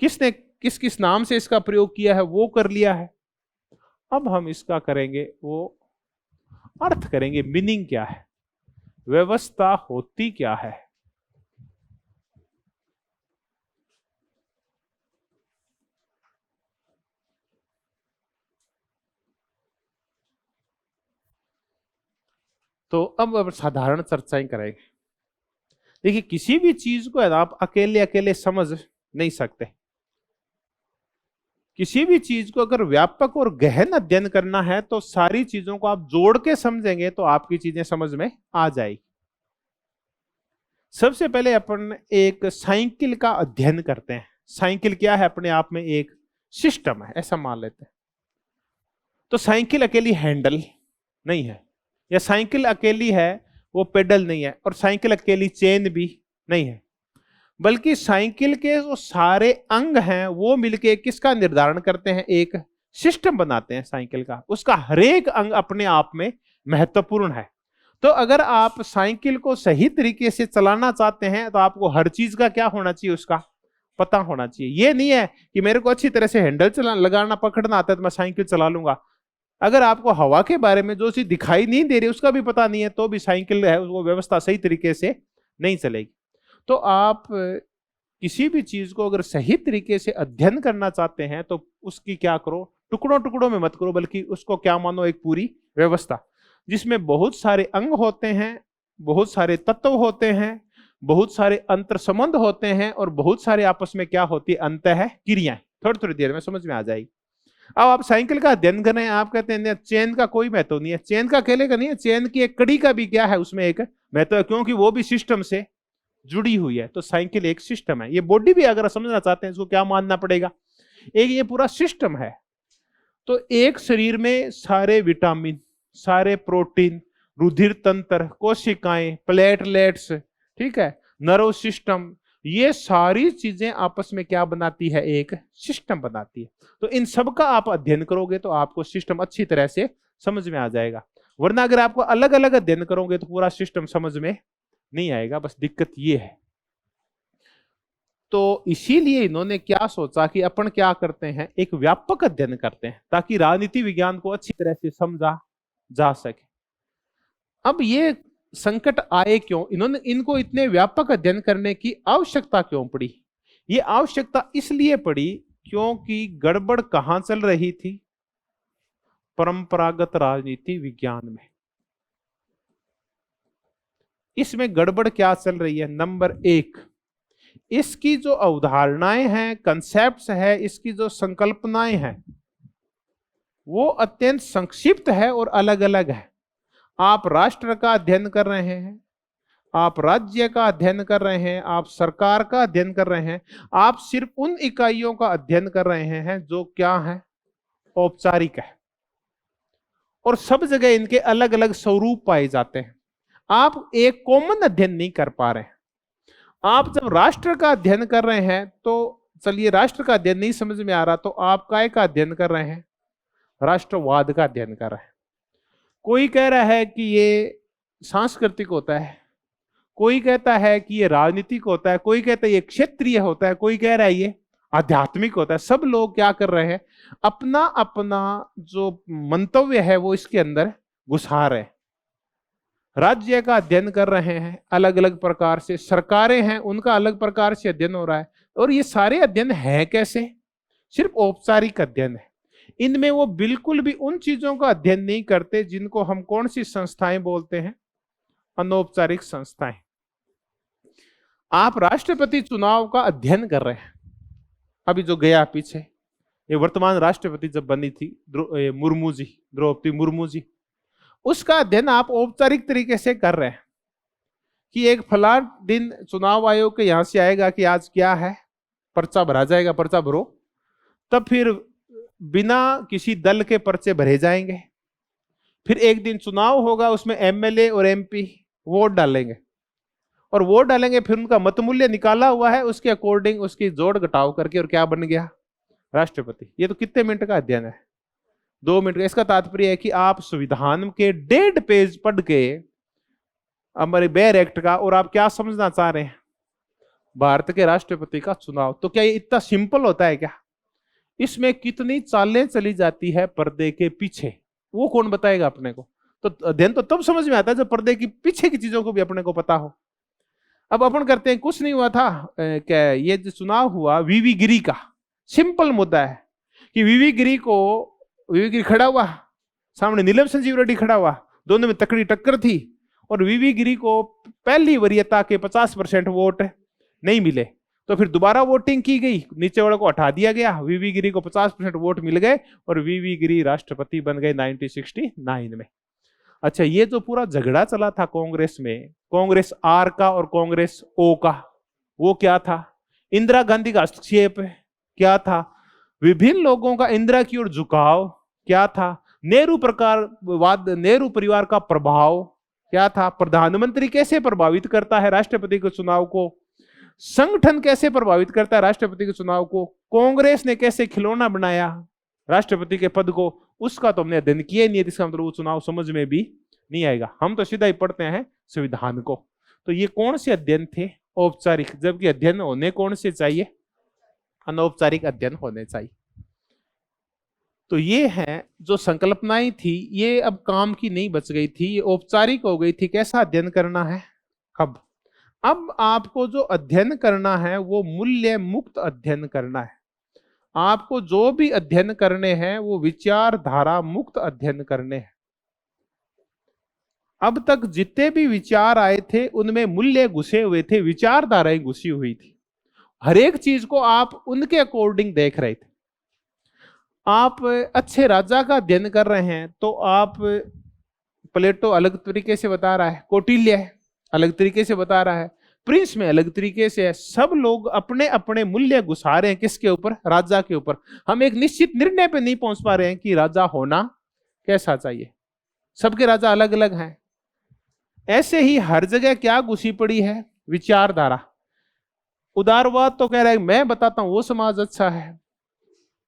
किसने किस किस नाम से इसका प्रयोग किया है वो कर लिया है। अब हम इसका करेंगे वो अर्थ करेंगे, मीनिंग क्या है, व्यवस्था होती क्या है। तो अब साधारण चर्चाएं करेंगे। देखिए, किसी भी चीज को आप अकेले अकेले समझ नहीं सकते। किसी भी चीज को अगर व्यापक और गहन अध्ययन करना है तो सारी चीजों को आप जोड़ के समझेंगे तो आपकी चीजें समझ में आ जाएगी। सबसे पहले अपन एक साइकिल का अध्ययन करते हैं। साइकिल क्या है? अपने आप में एक सिस्टम है, ऐसा मान लेते हैं। तो साइकिल अकेली हैंडल नहीं है, या साइकिल अकेली है वो पेडल नहीं है, और साइकिल अकेली चेन भी नहीं है, बल्कि साइकिल के जो सारे अंग हैं वो मिलके किसका निर्धारण करते हैं, एक सिस्टम बनाते हैं साइकिल का। उसका हर एक अंग अपने आप में महत्वपूर्ण है। तो अगर आप साइकिल को सही तरीके से चलाना चाहते हैं तो आपको हर चीज का क्या होना चाहिए, उसका पता होना चाहिए। ये नहीं है कि मेरे को अच्छी तरह से हैंडल लगाना पकड़ना आता है तो मैं साइकिल चला लूंगा। अगर आपको हवा के बारे में जो चीज दिखाई नहीं दे रही उसका भी पता नहीं है तो भी साइकिल है उसको व्यवस्था सही तरीके से नहीं चलेगी। तो आप किसी भी चीज को अगर सही तरीके से अध्ययन करना चाहते हैं तो उसकी क्या करो, टुकड़ों टुकड़ों में मत करो, बल्कि उसको क्या मानो, एक पूरी व्यवस्था जिसमें बहुत सारे अंग होते हैं, बहुत सारे तत्व होते हैं, बहुत सारे अंतर संबंध होते हैं, और बहुत सारे आपस में क्या होती है, अंतः क्रियाएं। थोड़ी थोड़ी देर में समझ में आ जाएगी। अब आप साइकिल का अध्ययन कर रहे हैं, आप कहते हैं चेन का कोई महत्व नहीं है। चेन का अकेले का नहीं है, चेन की एक कड़ी का भी क्या है, उसमें एक महत्व है, क्योंकि वो भी सिस्टम से जुड़ी हुई है। तो साइकिल एक सिस्टम है। ये बॉडी भी अगर समझना चाहते हैं इसको क्या मानना पड़ेगा, एक ये पूरा सिस्टम है। तो एक शरीर में सारे विटामिन, सारे प्रोटीन, रुधिर तंत्र, कोशिकाएं, प्लेटलेट्स, ठीक है, नर्व सिस्टम, ये सारी चीजें आपस में क्या बनाती है, एक सिस्टम बनाती है। तो इन सब का आप अध्ययन करोगे तो आपको सिस्टम अच्छी तरह से समझ में आ जाएगा। वरना अगर आपको अलग अलग अध्ययन करोगे तो पूरा सिस्टम समझ में नहीं आएगा। बस दिक्कत ये है। तो इसीलिए इन्होंने क्या सोचा कि अपन क्या करते हैं, एक व्यापक अध्ययन करते हैं ताकि राजनीति विज्ञान को अच्छी तरह से समझा जा सके। अब ये संकट आए क्यों, इन्होंने इनको इतने व्यापक अध्ययन करने की आवश्यकता क्यों पड़ी? ये आवश्यकता इसलिए पड़ी क्योंकि गड़बड़ कहां चल रही थी, परंपरागत राजनीति विज्ञान में। इसमें गड़बड़ क्या चल रही है, नंबर एक, इसकी जो अवधारणाएं हैं, कंसेप्ट्स है, इसकी जो संकल्पनाएं हैं वो अत्यंत संक्षिप्त है और अलग अलग है। आप राष्ट्र का अध्ययन कर रहे हैं, आप राज्य का अध्ययन कर रहे हैं, आप सरकार का अध्ययन कर रहे हैं, आप सिर्फ उन इकाइयों का अध्ययन कर रहे हैं जो क्या है, औपचारिक है, और सब जगह इनके अलग अलग स्वरूप पाए जाते हैं। आप एक कॉमन अध्ययन नहीं कर पा रहे हैं। आप जब राष्ट्र का अध्ययन कर रहे हैं तो चलिए, राष्ट्र का अध्ययन नहीं समझ में आ रहा तो आप काय का अध्ययन कर रहे हैं, राष्ट्रवाद का अध्ययन कर रहे हैं। कोई कह रहा है कि ये सांस्कृतिक होता है, कोई कहता है कि ये राजनीतिक होता है, कोई कहता है ये क्षेत्रीय होता है, कोई कह रहा है ये आध्यात्मिक होता है। सब लोग क्या कर रहे हैं, अपना अपना जो मंतव्य है वो इसके अंदर घुसा रहे हैं। राज्य का अध्ययन कर रहे हैं अलग अलग प्रकार से, सरकारें हैं उनका अलग प्रकार से अध्ययन हो रहा है। और ये सारे अध्ययन है कैसे, सिर्फ औपचारिक अध्ययन है। इनमें वो बिल्कुल भी उन चीजों का अध्ययन नहीं करते जिनको हम कौन सी संस्थाएं बोलते हैं, अनौपचारिक संस्थाएं। आप राष्ट्रपति चुनाव का अध्ययन कर रहे हैं, अभी जो गया पीछे, ये वर्तमान राष्ट्रपति जब बनी थी मुर्मू जी, द्रौपदी मुर्मू जी, उसका अध्ययन आप औपचारिक तरीके से कर रहे हैं कि एक फला दिन चुनाव आयोग के यहां से आएगा कि आज क्या है, पर्चा भरा जाएगा, पर्चा भरो, तब फिर बिना किसी दल के पर्चे भरे जाएंगे, फिर एक दिन चुनाव होगा, उसमें एमएलए और एमपी वोट डालेंगे, और वोट डालेंगे, फिर उनका मतमूल्य निकाला हुआ है, उसके अकॉर्डिंग उसकी जोड़ घटाव करके और क्या बन गया, राष्ट्रपति। ये तो कितने मिनट का अध्ययन है, 2 मिनट का। इसका तात्पर्य है कि आप संविधान के 1.5 पेज पढ़ के हमारे बेयर एक्ट का, और आप क्या समझना चाह रहे हैं, भारत के राष्ट्रपति का चुनाव। तो क्या ये इतना सिंपल होता है क्या? इसमें कितनी चालें चली जाती है पर्दे के पीछे, वो कौन बताएगा अपने को? तो अध्ययन तो तब समझ में आता है जब पर्दे के पीछे की चीजों को भी अपने को पता हो। अब अपन करते हैं, कुछ नहीं हुआ था क्या, ये जो चुनाव हुआ वीवी गिरी का, सिंपल मुद्दा है कि वीवी गिरी खड़ा हुआ, सामने नीलम संजीव रेड्डी खड़ा हुआ, दोनों में तकड़ी टक्कर थी, और वीवी गिरी को पहली वरीयता के 50% वोट नहीं मिले, तो फिर दोबारा वोटिंग की गई, नीचे वाले को हटा दिया गया, वीवी गिरी को 50% वोट मिल गए और वीवी गिरी राष्ट्रपति बन गए 1969 में। अच्छा, ये जो पूरा झगड़ा चला था कांग्रेस में, कांग्रेस आर का और कांग्रेस ओ का, वो क्या था? इंदिरा गांधी का हस्तक्षेप क्या था? विभिन्न लोगों का इंदिरा की ओर झुकाव क्या था? नेहरू परिवार का प्रभाव क्या था? प्रधानमंत्री कैसे प्रभावित करता है राष्ट्रपति के चुनाव को? संगठन कैसे प्रभावित करता है राष्ट्रपति के चुनाव को? कांग्रेस ने कैसे खिलौना बनाया राष्ट्रपति के पद को? उसका तो हमने अध्ययन किया ही नहीं है, इसका मतलब वो चुनाव समझ में भी नहीं आएगा। हम तो सीधा ही पढ़ते हैं संविधान को। तो ये कौन से अध्ययन थे? औपचारिक, जबकि अध्ययन होने कौन से चाहिए? अनौपचारिक अध्ययन होने चाहिए। तो ये है जो संकल्पनाएं थी, ये अब काम की नहीं बच गई थी, ये औपचारिक हो गई थी। कैसा अध्ययन करना है? अब आपको जो अध्ययन करना है वो मूल्य मुक्त अध्ययन करना है। आपको जो भी अध्ययन करने हैं वो विचारधारा मुक्त अध्ययन करने हैं। अब तक जितने भी विचार आए थे उनमें मूल्य घुसे हुए थे, विचारधाराएं घुसी हुई थी। हर एक चीज को आप उनके अकॉर्डिंग देख रहे थे। आप अच्छे राजा का अध्ययन कर रहे हैं तो आप, प्लेटो अलग तरीके से बता रहा है, कौटिल्य अलग तरीके से बता रहा है, प्रिंस में अलग तरीके से है। सब लोग अपने अपने मूल्य घुसा रहे हैं, किसके ऊपर? राजा के ऊपर। हम एक निश्चित निर्णय पे नहीं पहुंच पा रहे हैं कि राजा होना कैसा चाहिए। सबके राजा अलग अलग हैं। ऐसे ही हर जगह क्या घुसी पड़ी है? विचारधारा। उदारवाद तो कह रहा है मैं बताता हूं वो समाज अच्छा है,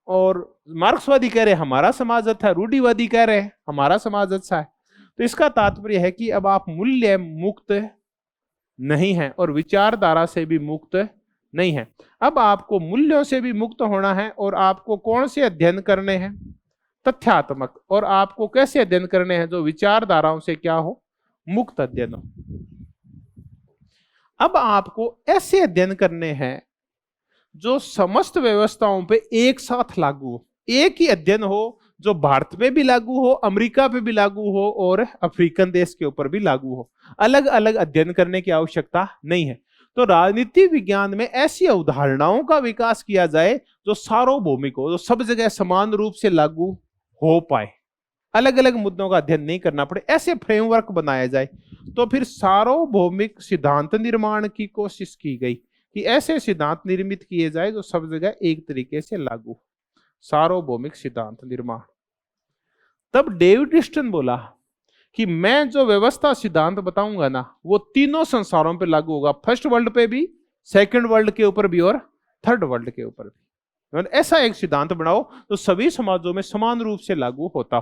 और मार्क्सवादी कह रहे हैं हमारा समाज अच्छा है, रूढ़िवादी कह रहे हैं हमारा समाज अच्छा है। तो इसका तात्पर्य है कि अब आप मूल्य मुक्त नहीं है और विचारधारा से भी मुक्त नहीं है। अब आपको मूल्यों से भी मुक्त होना है, और आपको कौन से अध्ययन करने हैं? तथ्यात्मक। और आपको कैसे अध्ययन करने हैं? जो विचारधाराओं से क्या हो? मुक्त अध्ययन हो। अब आपको ऐसे अध्ययन करने हैं जो समस्त व्यवस्थाओं पे एक साथ लागू हो। एक ही अध्ययन हो जो भारत में भी लागू हो, अमेरिका पे भी लागू हो, और अफ्रीकन देश के ऊपर भी लागू हो। अलग अलग अध्ययन करने की आवश्यकता नहीं है। तो राजनीति विज्ञान में ऐसी अवधारणाओं का विकास किया जाए जो सार्वभौमिक हो, जो सब जगह समान रूप से लागू हो पाए, अलग अलग मुद्दों का अध्ययन नहीं करना पड़े, ऐसे फ्रेमवर्क बनाया जाए। तो फिर सार्वभौमिक सिद्धांत निर्माण की कोशिश की गई कि ऐसे सिद्धांत निर्मित किए जाए जो सब जगह एक तरीके से लागू। सार्वभौमिक सिद्धांत निर्माण। तब डेविड ह्यूस्टन बोला कि मैं जो व्यवस्था सिद्धांत बताऊंगा ना वो तीनों संसारों पे लागू होगा, फर्स्ट वर्ल्ड पे भी, सेकंड वर्ल्ड के ऊपर भी, और थर्ड वर्ल्ड के ऊपर भी। ऐसा एक सिद्धांत बनाओ तो सभी समाजों में समान रूप से लागू होता।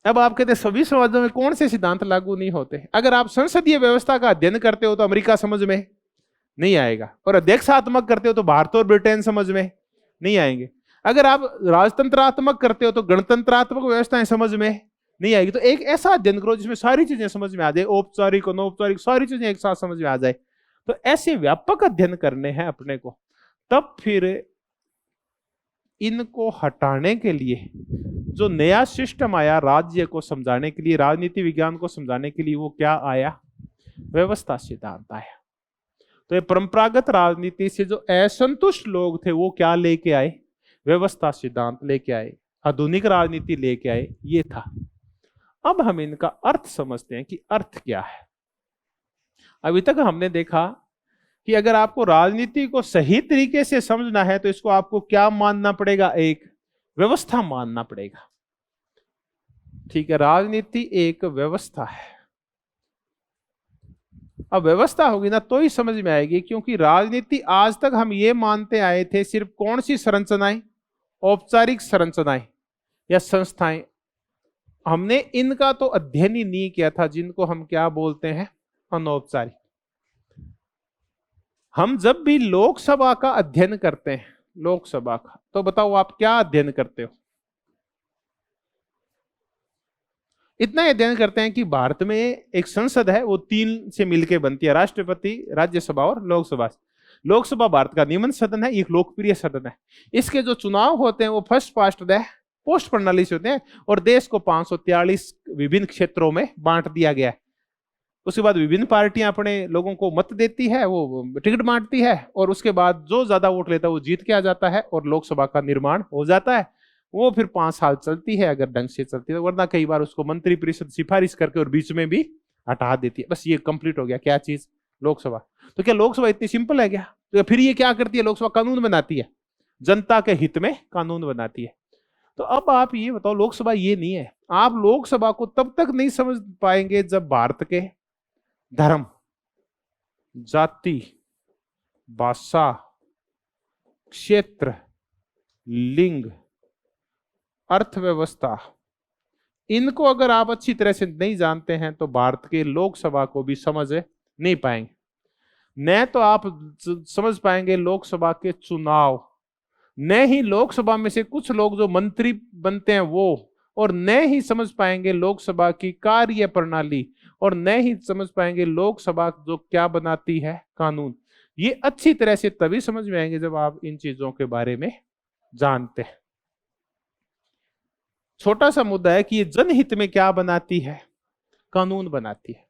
अब आप कहते हैं सभी समाजों में कौन से सिद्धांत लागू नहीं होते? अगर आप संसदीय व्यवस्था का अध्ययन करते हो तो अमेरिका समझ में नहीं आएगा, और अध्यक्षात्मक करते हो तो भारत और ब्रिटेन समझ में नहीं आएंगे। अगर आप राजतंत्रात्मक करते हो तो गणतंत्रात्मक व्यवस्थाएं समझ में नहीं आएगी। तो एक ऐसा अध्ययन करो जिसमें सारी चीजें समझ में आ जाए, औपचारिक अनौपचारिक सारी चीजें एक साथ समझ में आ जाए। तो ऐसे व्यापक अध्ययन करने हैं अपने को। तब फिर इनको हटाने के लिए जो नया सिस्टम आया राज्य को समझाने के लिए, राजनीति विज्ञान को समझाने के लिए, वो क्या आया? व्यवस्था सिद्धांत आया। तो ये परंपरागत राजनीति से जो असंतुष्ट लोग थे वो क्या लेके आए? व्यवस्था सिद्धांत लेके आए, आधुनिक राजनीति लेके आए, ये था। अब हम इनका अर्थ समझते हैं कि अर्थ क्या है। अभी तक हमने देखा कि अगर आपको राजनीति को सही तरीके से समझना है तो इसको आपको क्या मानना पड़ेगा? एक व्यवस्था मानना पड़ेगा। ठीक है, राजनीति एक व्यवस्था है। अब व्यवस्था होगी ना तो ही समझ में आएगी, क्योंकि राजनीति आज तक हम ये मानते आए थे सिर्फ कौन सी संरचनाएं? औपचारिक संरचनाएं या संस्थाएं। हमने इनका तो अध्ययन ही नहीं किया था, जिनको हम क्या बोलते हैं? अनौपचारिक। हम जब भी लोकसभा का अध्ययन करते हैं, लोकसभा का, तो बताओ आप क्या अध्ययन करते हो? इतना अध्ययन करते हैं कि भारत में एक संसद है, वो 3 से मिलकर बनती है, राष्ट्रपति, राज्यसभा और लोकसभा। लोकसभा भारत का नियमन सदन है, एक लोकप्रिय सदन है। इसके जो चुनाव होते हैं वो फर्स्ट पास्ट द पोस्ट प्रणाली से होते हैं, और देश को 543 विभिन्न क्षेत्रों में बांट दिया गया है। उसके बाद विभिन्न पार्टियां अपने लोगों को मत देती है, वो टिकट बांटती है, और उसके बाद जो ज्यादा वोट लेता है वो जीत के आ जाता है और लोकसभा का निर्माण हो जाता है। वो फिर 5 साल चलती है अगर ढंग से चलती है, वरना कई बार उसको मंत्रिपरिषद सिफारिश करके और बीच में भी हटा देती है। बस ये कंप्लीट हो गया क्या चीज? लोकसभा। तो क्या लोकसभा इतनी सिंपल है क्या? तो फिर ये क्या करती है? लोकसभा कानून बनाती है, जनता के हित में कानून बनाती है। तो अब आप ये बताओ, लोकसभा ये नहीं है। आप लोकसभा को तब तक नहीं समझ पाएंगे जब भारत के धर्म, जाति, भाषा, क्षेत्र, लिंग, अर्थव्यवस्था, इनको अगर आप अच्छी तरह से नहीं जानते हैं तो भारत के लोकसभा को भी समझ नहीं पाएंगे। न तो आप समझ पाएंगे लोकसभा के चुनाव, न ही लोकसभा में से कुछ लोग जो मंत्री बनते हैं वो, और न ही समझ पाएंगे लोकसभा की कार्य प्रणाली, और न ही समझ पाएंगे लोकसभा जो क्या बनाती है, कानून। ये अच्छी तरह से तभी समझ में आएंगे जब आप इन चीजों के बारे में जानते हैं। छोटा सा मुद्दा है कि ये जनहित में क्या बनाती है? कानून बनाती है।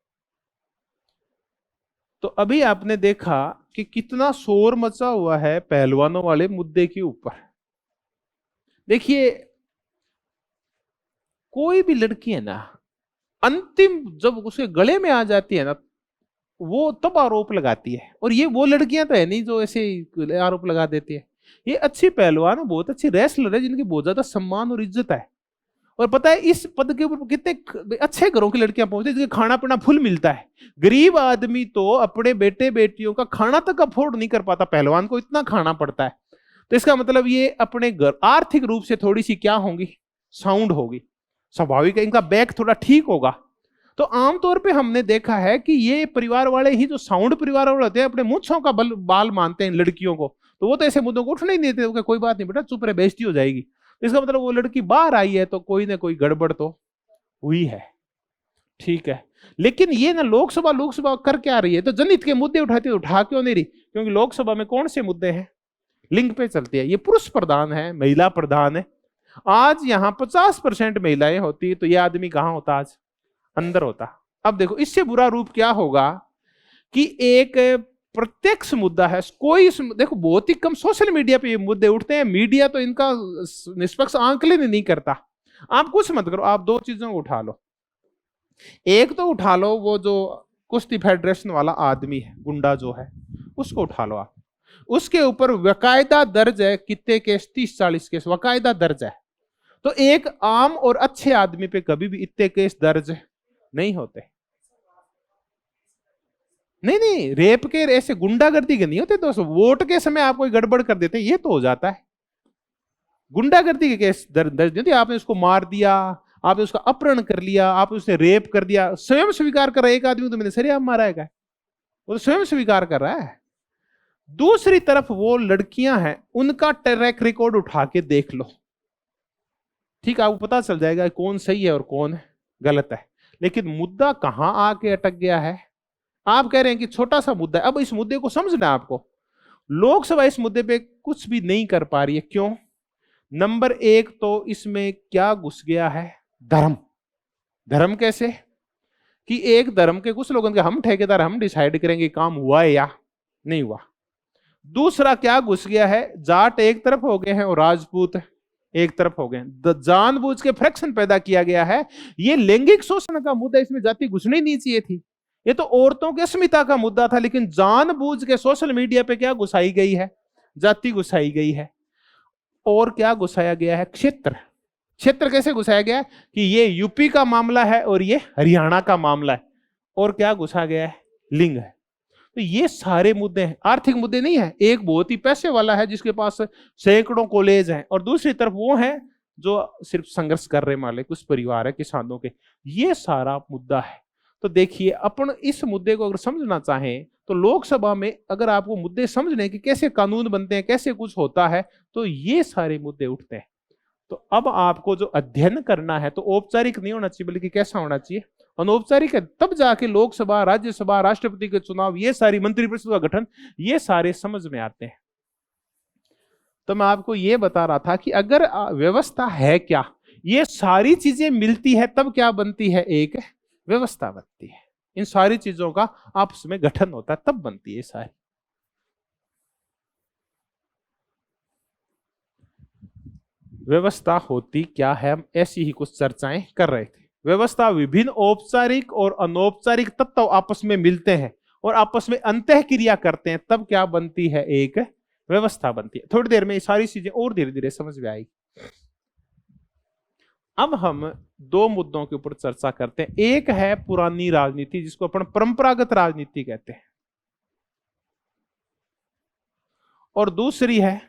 तो अभी आपने देखा कि कितना शोर मचा हुआ है पहलवानों वाले मुद्दे के ऊपर। देखिए, कोई भी लड़की है ना, अंतिम जब उसके गले में आ जाती है ना, वो तब आरोप लगाती है। और ये वो लड़कियां तो है नहीं जो ऐसे आरोप लगा देती है। ये अच्छी पहलवान, बहुत अच्छी रेसलर है, जिनकी बहुत ज्यादा सम्मान और इज्जत है। और पता है इस पद के ऊपर कितने अच्छे घरों की लड़कियां पहुंचती है, जिनके खाना पीना फुल मिलता है। गरीब आदमी तो अपने बेटे बेटियों का खाना तक अफोर्ड नहीं कर पाता, पहलवान को इतना खाना पड़ता है। तो इसका मतलब ये अपने घर आर्थिक रूप से थोड़ी सी क्या होंगी? साउंड होगी। स्वाभाविक है, इनका बैक थोड़ा ठीक होगा। तो आमतौर पे हमने देखा है कि ये परिवार वाले ही, जो साउंड परिवार वाले होते हैं, अपने मूंछों का बाल मानते हैं लड़कियों को। तो वो तो ऐसे मुद्दों को उठने ही नहीं देते, कोई बात नहीं बेटा, चुप रहे, बेइज्जती हो जाएगी। इसका मतलब वो लड़की बाहर आई है तो कोई ना कोई गड़बड़ तो हुई है। ठीक है, लेकिन ये ना लोकसभा कर क्या रही है? तो जनहित के मुद्दे उठाती है, उठा क्यों नहीं रही? क्योंकि लोकसभा में कौन से मुद्दे हैं? लिंग पे चलती है। ये पुरुष प्रधान है, महिला प्रधान है। आज यहाँ 50% महिलाएं होती, तो ये आदमी कहाँ होता? आज अंदर होता। अब देखो, इससे बुरा रूप क्या होगा कि एक प्रत्यक्ष मुद्दा है, कोई देखो बहुत ही कम सोशल मीडिया पे ये मुद्दे उठते हैं। मीडिया तो इनका निष्पक्ष आंकलन नहीं करता। आप कुछ मत करो, आप 2 चीजों को उठा लो। एक तो उठा लो वो जो कुश्ती फेडरेशन वाला आदमी है, गुंडा जो है, उसको उठा लो आप। उसके ऊपर वकायदा दर्ज है, कितने केस? 30-40 केस वकायदा दर्ज है। तो एक आम और अच्छे आदमी पे कभी भी इतने केस दर्ज नहीं होते। नहीं, रेप के ऐसे गुंडागर्दी के नहीं होते दोस्तों। वोट के समय आप कोई गड़बड़ कर देते हैं, ये तो हो जाता है। गुंडागर्दी के केस दर्ज नहीं होते। आपने उसको मार दिया, आपने उसका अपहरण कर लिया, आपने उसे रेप कर दिया, स्वयं स्वीकार कर रहा है। एक आदमी तो मैंने सरेआम मारा है, वो तो स्वयं स्वीकार कर रहा है। दूसरी तरफ वो लड़कियां हैं, उनका ट्रैक रिकॉर्ड उठा के देख लो, ठीक, आपको पता चल जाएगा कौन सही है और कौन गलत है। लेकिन मुद्दा कहां आके अटक गया है? आप कह रहे हैं कि छोटा सा मुद्दा है। अब इस मुद्दे को समझना है आपको। लोकसभा इस मुद्दे पे कुछ भी नहीं कर पा रही है। क्यों? नंबर एक तो इसमें क्या घुस गया है? धर्म। धर्म कैसे कि एक धर्म के कुछ लोगों के हम ठेकेदार, हम डिसाइड करेंगे काम हुआ है या नहीं हुआ। दूसरा क्या घुस गया है? जाट एक तरफ हो गए हैं और राजपूत एक तरफ हो गए। जानबूझ के फ्रैक्शन पैदा किया गया है। ये लैंगिक शोषण का मुद्दा, इसमें जाति घुसनी नहीं चाहिए थी। ये तो औरतों की अस्मिता का मुद्दा था, लेकिन जानबूझ के सोशल मीडिया पे क्या घुसाई गई है? जाति घुसाई गई है। और क्या घुसाया गया है? क्षेत्र। क्षेत्र कैसे घुसाया गया कि ये यूपी का मामला है और ये हरियाणा का मामला है। और क्या घुसा गया है? लिंग है। तो ये सारे मुद्दे हैं, आर्थिक मुद्दे नहीं है। एक बहुत ही पैसे वाला है जिसके पास सैकड़ों कॉलेज हैं, और दूसरी तरफ वो है जो सिर्फ संघर्ष कर रहे वाले कुछ परिवार है किसानों के। ये सारा मुद्दा है। तो देखिए, अपन इस मुद्दे को अगर समझना चाहें तो लोकसभा में अगर आपको मुद्दे समझने कि कैसे कानून बनते हैं, कैसे कुछ होता है, तो ये सारे मुद्दे उठते हैं। तो अब आपको जो अध्ययन करना है तो औपचारिक नहीं होना चाहिए, बल्कि कैसा होना चाहिए? अनौपचारिक है। तब जाके लोकसभा, राज्यसभा, राष्ट्रपति के चुनाव, ये सारी मंत्रिपरिषद का गठन, ये सारे समझ में आते हैं। तो मैं आपको ये बता रहा था कि अगर व्यवस्था है क्या, ये सारी चीजें मिलती है तब क्या बनती है? एक व्यवस्था बनती है। इन सारी चीजों का आपस में गठन होता है तब बनती है सारी। व्यवस्था होती क्या है, हम ऐसी ही कुछ चर्चाएं कर रहे थे। व्यवस्था विभिन्न औपचारिक और अनौपचारिक तत्व आपस में मिलते हैं और आपस में अंतःक्रिया करते हैं, तब क्या बनती है? एक व्यवस्था बनती है। थोड़ी देर में ये सारी चीजें और धीरे धीरे समझ में आएगी। अब हम दो मुद्दों के ऊपर चर्चा करते हैं। एक है पुरानी राजनीति, जिसको अपन परंपरागत राजनीति कहते हैं, और दूसरी है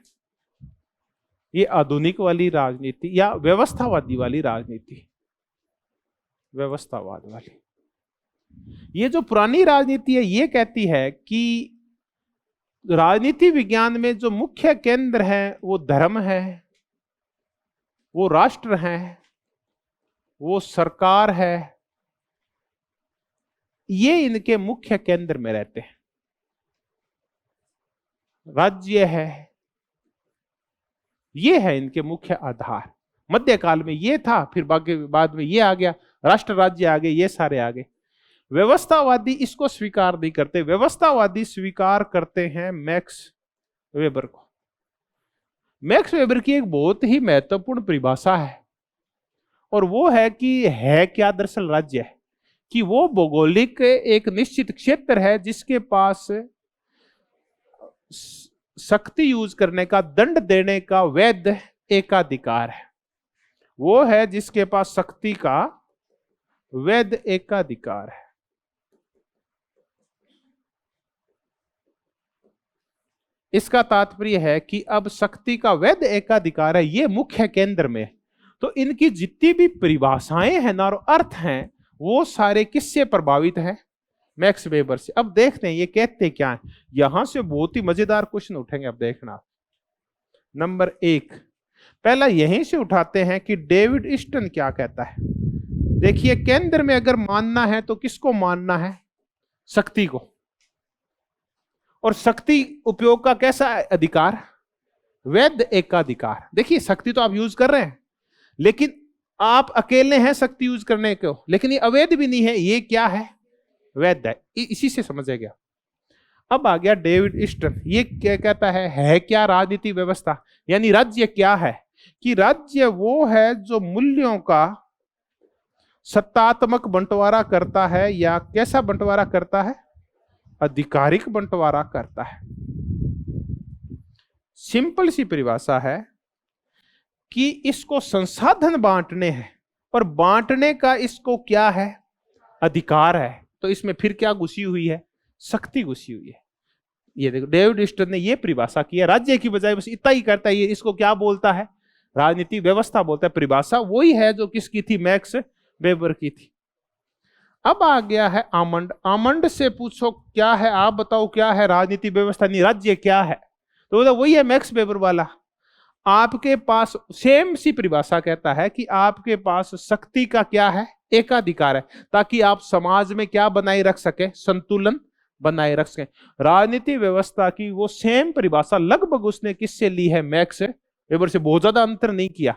ये आधुनिक वाली राजनीति या व्यवस्थावादी वाली राजनीति। व्यवस्थावाद वाली, ये जो पुरानी राजनीति है, ये कहती है कि राजनीति विज्ञान में जो मुख्य केंद्र है वो धर्म है, वो राष्ट्र है, वो सरकार है, ये इनके मुख्य केंद्र में रहते हैं। राज्य है, ये है इनके मुख्य आधार। मध्यकाल में ये था, फिर बाद में ये आ गया, राष्ट्र राज्य आ गए, ये सारे आ गए। व्यवस्थावादी इसको स्वीकार नहीं करते। व्यवस्थावादी स्वीकार करते हैं मैक्स वेबर को। मैक्स वेबर की एक बहुत ही महत्वपूर्ण परिभाषा है, और वो है कि है क्या दरअसल राज्य है, कि वो भौगोलिक एक निश्चित क्षेत्र है जिसके पास शक्ति यूज करने का, दंड देने का वैध एकाधिकार है। वो है जिसके पास शक्ति का वैध एकाधिकार है। इसका तात्पर्य है कि अब शक्ति का वैध एकाधिकार है, ये मुख्य केंद्र में। तो इनकी जितनी भी परिभाषाएं हैं ना और अर्थ हैं, वो सारे किससे प्रभावित हैं? मैक्स वेबर से। अब देखते हैं ये कहते क्या है। यहां से बहुत ही मजेदार क्वेश्चन उठेंगे, अब देखना। नंबर एक, पहला यहीं से उठाते हैं कि डेविड ईस्टन क्या कहता है। देखिए, केंद्र में अगर मानना है तो किसको मानना है? शक्ति को। और शक्ति उपयोग का कैसा अधिकार? वैध एकाधिकार। देखिए, शक्ति तो आप यूज कर रहे हैं, लेकिन आप अकेले हैं शक्ति यूज करने को, लेकिन ये अवैध भी नहीं है, ये क्या है? वैध है। इसी से समझेगा। अब आ गया डेविड ईस्टन, ये क्या कहता है क्या राजनीति व्यवस्था, यानी राज्य क्या है? कि राज्य वो है जो मूल्यों का सत्तात्मक बंटवारा करता है, या कैसा बंटवारा करता है? आधिकारिक बंटवारा करता है। सिंपल सी परिभाषा है कि इसको संसाधन बांटने हैं, और बांटने का इसको क्या है? अधिकार है। तो इसमें फिर क्या घुसी हुई है? शक्ति घुसी हुई है। ये देखो, डेविड ईस्टन ने ये परिभाषा की है। राज्य की बजाय बस इतना ही करता है, ये इसको क्या बोलता है? राजनीति व्यवस्था बोलता है। परिभाषा वही है जो किसकी थी? मैक्स वेबर की थी। अब आ गया है आमंड। आमंड से पूछो क्या है, आप बताओ क्या है राजनीति व्यवस्था, नहीं राज्य क्या है? तो वही है मैक्स वेबर वाला। आपके पास सेम सी परिभाषा कहता है कि आपके पास शक्ति का क्या है? एकाधिकार है, ताकि आप समाज में क्या बनाए रख सके? संतुलन बनाए रख सके। राजनीति व्यवस्था की वो सेम परिभाषा लगभग उसने किससे ली है? मैक्स वेबर से बहुत ज्यादा अंतर नहीं किया।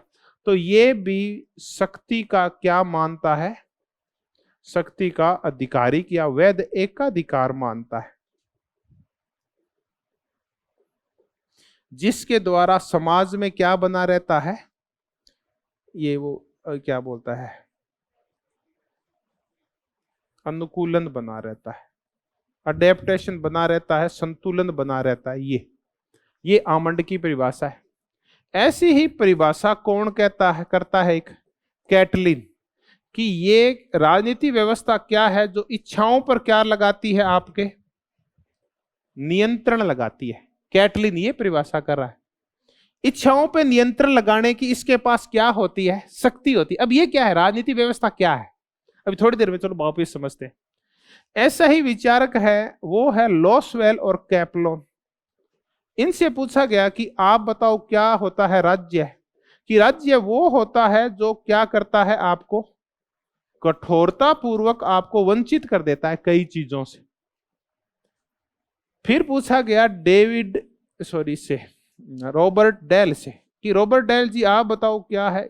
तो ये भी शक्ति का क्या मानता है, शक्ति का अधिकारिक या वैध एकाधिकार मानता है, जिसके द्वारा समाज में क्या बना रहता है, ये वो क्या बोलता है, अनुकूलन बना रहता है, अडेप्टेशन बना रहता है, संतुलन बना रहता है। ये आमंड की परिभाषा है। ऐसी ही परिभाषा कौन कहता है, करता है, एक कैटलिन, कि ये राजनीति व्यवस्था क्या है, जो इच्छाओं पर क्या लगाती है, आपके नियंत्रण लगाती है। कैटलिन ये परिभाषा कर रहा है, इच्छाओं पे नियंत्रण लगाने की इसके पास क्या होती है, शक्ति होती है। अब ये क्या है, राजनीति व्यवस्था क्या है, अभी थोड़ी देर में चलो वापिस समझते हैं। ऐसा ही विचारक है, वो है लॉसवेल और कैपलोन। इनसे पूछा गया कि आप बताओ क्या होता है राज्य, कि राज्य वो होता है जो क्या करता है, आपको कठोरता पूर्वक आपको वंचित कर देता है कई चीजों से। फिर पूछा गया रॉबर्ट डेल से, कि रॉबर्ट डेल जी आप बताओ क्या है।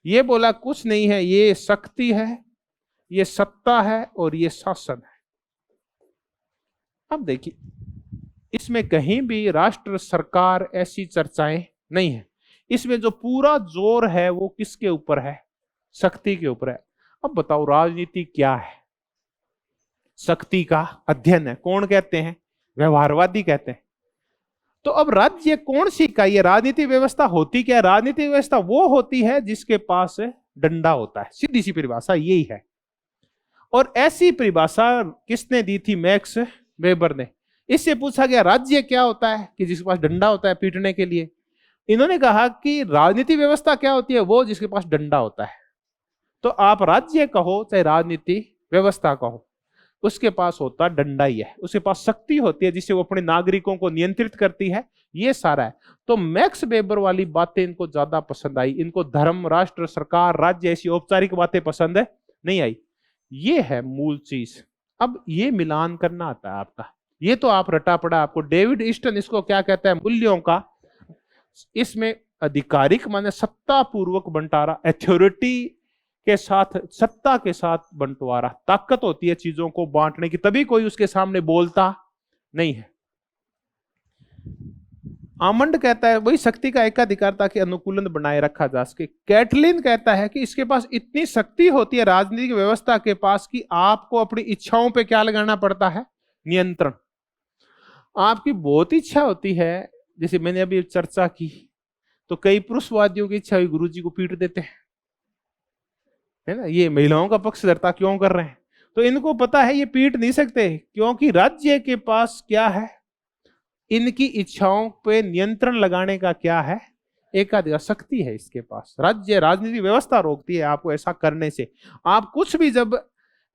ये बोला कुछ नहीं है, ये शक्ति है, ये सत्ता है और ये शासन है। अब देखिए, इसमें कहीं भी राष्ट्र सरकार ऐसी चर्चाएं नहीं है। इसमें जो पूरा जोर है वो किसके ऊपर है, शक्ति के ऊपर है। अब बताओ राजनीति क्या है, शक्ति का अध्ययन है। कौन कहते हैं, व्यवहारवादी कहते हैं। तो अब राज्य कौन सी इकाई है, राजनीति व्यवस्था होती क्या है, राजनीति व्यवस्था वो होती है जिसके पास डंडा होता है। सीधी सी परिभाषा यही है। और ऐसी परिभाषा किसने दी थी, मैक्स वेबर ने। इससे पूछा गया राज्य क्या होता है, कि जिसके पास डंडा होता है पीटने के लिए। इन्होंने कहा कि राजनीति व्यवस्था क्या होती है, वो जिसके पास डंडा होता है। तो आप राज्य कहो चाहे राजनीति व्यवस्था कहो, उसके पास होता डंडा ही है, उसके पास शक्ति होती है जिससे वो अपने नागरिकों को नियंत्रित करती है। ये सारा है। तो मैक्स वेबर वाली बातें इनको ज्यादा पसंद आई। इनको धर्म, राष्ट्र, सरकार, राज्य ऐसी औपचारिक बातें पसंद नहीं आई। ये है मूल चीज। अब ये मिलान करना आता है आपका, ये तो आप रटा पड़ा। आपको डेविड ईस्टन इसको क्या कहता है, मूल्यों का। इसमें आधिकारिक माने सत्ता पूर्वक बंटारा, अथॉरिटी के साथ, सत्ता के साथ बंटवारा। ताकत होती है चीजों को बांटने की, तभी कोई उसके सामने बोलता नहीं है। आमंड कहता है वही शक्ति का एकाधिकार ताकि अनुकूलन बनाए रखा जा सके। कैटलिन कहता है कि इसके पास इतनी शक्ति होती है राजनीतिक व्यवस्था के पास कि आपको अपनी इच्छाओं पे क्या लगाना पड़ता है, नियंत्रण। आपकी बहुत इच्छा होती है, जैसे मैंने अभी चर्चा की, तो कई पुरुषवादियों की इच्छा हुई गुरु जी को पीट देते हैं, है ना। ये महिलाओं का पक्ष धरता क्यों कर रहे हैं, तो इनको पता है ये पीट नहीं सकते, क्योंकि राज्य के पास क्या है, इनकी इच्छाओं पे नियंत्रण लगाने का क्या है, एकाधिकार, शक्ति है इसके पास। राज्य, राजनीतिक व्यवस्था रोकती है आपको ऐसा करने से। आप कुछ भी जब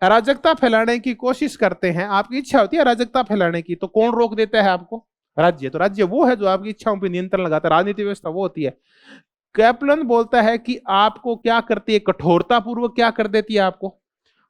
अराजकता फैलाने की कोशिश करते हैं, आपकी इच्छा होती है अराजकता फैलाने की, तो कौन रोक देता है आपको, राज्य। तो राज्य वो है जो आपकी इच्छाओं पर नियंत्रण लगाता है, राजनीतिक व्यवस्था वो होती है। कैप्लन बोलता है कि आपको क्या करती है, कठोरता पूर्वक क्या कर देती है, आपको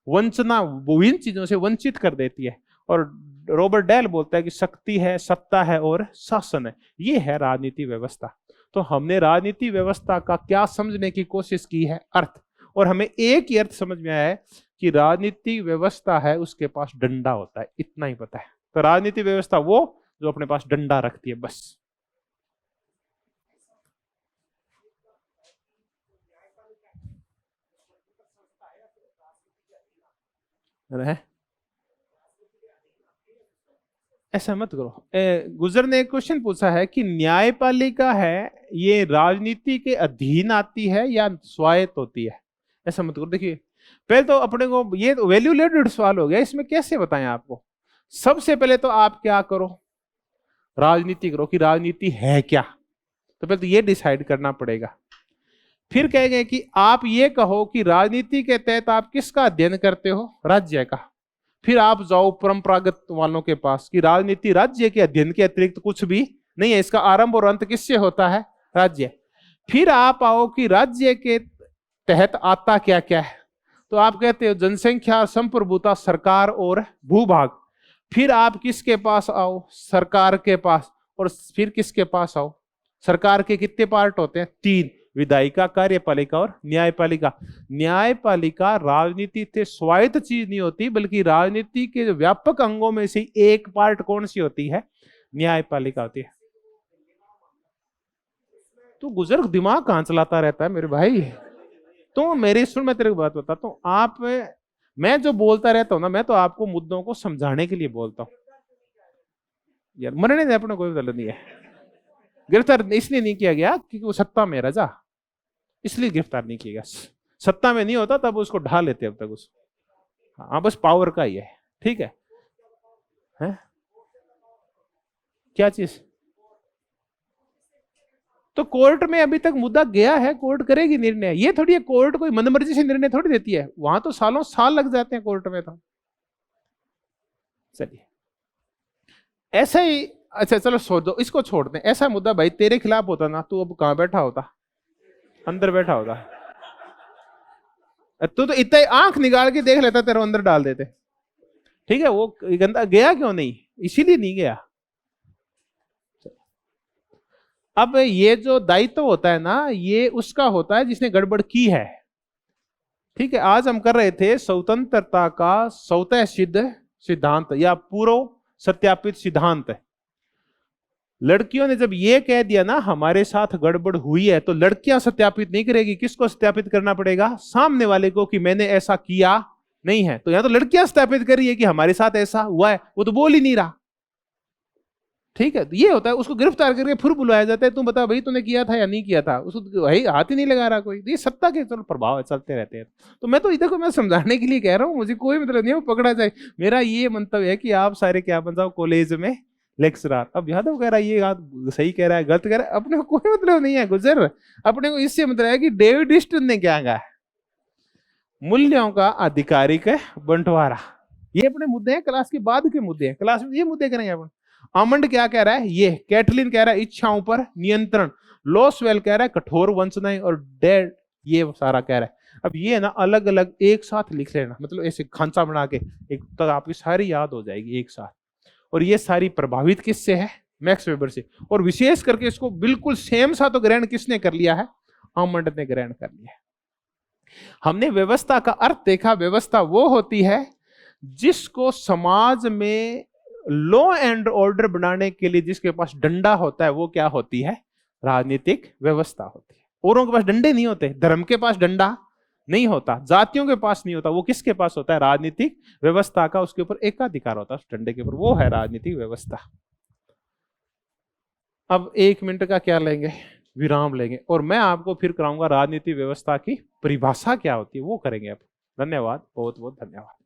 वंचना, विभिन्न चीजों से वंचित कर देती है। और रॉबर्ट डेल बोलता है कि शक्ति है, सत्ता है और शासन है। ये है राजनीति व्यवस्था। तो हमने राजनीति व्यवस्था का क्या समझने की कोशिश की है, अर्थ। और हमें एक ही अर्थ समझ में आया है कि राजनीति व्यवस्था है, उसके पास डंडा होता है, इतना ही पता है। तो राजनीति व्यवस्था वो जो अपने पास डंडा रखती है, बस। है ऐसा मत करो। गुजर ने एक क्वेश्चन पूछा है कि न्यायपालिका है ये राजनीति के अधीन आती है या स्वायत्त होती है। ऐसा मत करो। देखिए पहले तो अपने को ये वैल्यू लेटेड सवाल हो गया, इसमें कैसे बताएं आपको। सबसे पहले तो आप क्या करो, राजनीति करो कि राजनीति है क्या। तो पहले तो ये डिसाइड करना पड़ेगा। फिर कहेंगे कि आप ये कहो कि राजनीति के तहत आप किसका अध्ययन करते हो, राज्य का। फिर आप जाओ परंपरागत वालों के पास कि राजनीति राज्य के अध्ययन के अतिरिक्त कुछ भी नहीं है, इसका आरंभ और अंत किससे होता है, राज्य। फिर आप आओ कि राज्य के तहत आता क्या क्या है, तो आप कहते हो जनसंख्या, संप्रभुता, सरकार और भूभाग। फिर आप किसके पास आओ, सरकार के पास। और फिर किसके पास आओ, सरकार के कितने पार्ट होते हैं? 3, विधायिका, कार्यपालिका और न्यायपालिका। न्यायपालिका राजनीति से स्वायत्त चीज नहीं होती, बल्कि राजनीति के व्यापक अंगों में से एक पार्ट कौन सी होती है? न्यायपालिका होती है। तू गुजर दिमाग कहां चलाता रहता है मेरे भाई? तो मेरी सुन, मैं तेरे को बात बताता हूँ। आप, मैं जो बोलता रहता हूँ ना, मैं तो आपको मुद्दों को समझाने के लिए बोलता हूँ यार। मरने दे, अपने कोई मतलब नहीं है। गिरफ्तार इसलिए नहीं किया गया क्योंकि वो सत्ता में राजा, इसलिए गिरफ्तार नहीं किया गया। सत्ता में नहीं होता तब उसको ढा लेते अब तक उसको। हाँ, बस पावर का ही है। ठीक है? क्या चीज? तो कोर्ट में अभी तक मुद्दा गया है, कोर्ट करेगी निर्णय। ये थोड़ी है कोर्ट कोई मनमर्जी से निर्णय थोड़ी देती है, वहां तो सालों साल लग जाते हैं कोर्ट में तो। चलिए ऐसा ही, अच्छा चलो छोड़ दो, इसको छोड़ दें। ऐसा मुद्दा भाई तेरे खिलाफ होता ना, तू अब कहां बैठा होता? अंदर बैठा होता। तू तो इतना आंख निकाल के देख लेता, तेरे अंदर डाल देते। ठीक है? वो गंदा गया क्यों नहीं? इसीलिए नहीं गया। अब ये जो दायित्व होता है ना, ये उसका होता है जिसने गड़बड़ की है। ठीक है? आज हम कर रहे थे स्वतंत्रता का स्वतः सिद्ध सिद्धांत या पूर्व सत्यापित सिद्धांत। लड़कियों ने जब ये कह दिया ना हमारे साथ गड़बड़ हुई है, तो लड़कियां सत्यापित नहीं करेगी। किसको सत्यापित करना पड़ेगा? सामने वाले को, कि मैंने ऐसा किया नहीं है। तो यहां तो लड़कियां सत्यापित कर रही है कि हमारे साथ ऐसा हुआ है, वो तो बोल ही नहीं रहा। ठीक है? तो ये होता है, उसको गिरफ्तार करके फिर बुलाया जाता है, तुम बता भाई तूने किया था या नहीं किया था। उसको भाई हाथ ही नहीं लगा रहा कोई। ये सत्ता के चलो प्रभाव है, चलते रहते हैं। तो मैं तो इधर को मैं समझाने के लिए कह रहा हूँ, मुझे कोई मतलब नहीं है वो पकड़ा जाए। मेरा ये मंतव्य है कि आप सारे क्या बन जाओ कॉलेज में लेक्चरर। अब यादव कह रहा है ये बात सही कह रहा है, गलत कह रहा है, अपने को कोई मतलब नहीं है गुजर। अपने को इससे मतलब है कि डेविड ईस्टन ने क्या कहा, मूल्यों का आधिकारिक बंटवारा। ये अपने मुद्दे हैं, क्लास के बाद के मुद्दे हैं। क्लास में ये मुद्दे करेंगे अपन। आमंड क्या कह रहा है? ये कैटलिन कह रहा है इच्छाओं पर नियंत्रण। लॉसवेल कह रहा है कठोर वंचनाएं। और डेड ये सारा कह रहा है। अब ये ना अलग अलग एक साथ लिख लेना, मतलब ऐसे खांचा बना के एक तक आपकी सारी याद हो जाएगी एक साथ। और ये सारी प्रभावित किससे है? मैक्स वेबर से। और विशेष करके इसको बिल्कुल सेम सा तो ग्रहण किसने कर लिया है? आमंड ने ग्रहण कर लिया है। हमने व्यवस्था का अर्थ देखा। व्यवस्था वो होती है जिसको समाज में लॉ एंड ऑर्डर बनाने के लिए जिसके पास डंडा होता है, वो क्या होती है? राजनीतिक व्यवस्था होती है। औरों के पास डंडे नहीं होते। धर्म के पास डंडा नहीं होता, जातियों के पास नहीं होता। वो किसके पास होता है? राजनीतिक व्यवस्था का। उसके ऊपर एकाधिकार होता है उस डंडे के ऊपर, वो है राजनीतिक व्यवस्था। अब 1 मिनट का क्या लेंगे? विराम लेंगे, और मैं आपको फिर कराऊंगा राजनीतिक व्यवस्था की परिभाषा क्या होती है, वो करेंगे अब। धन्यवाद, बहुत बहुत धन्यवाद।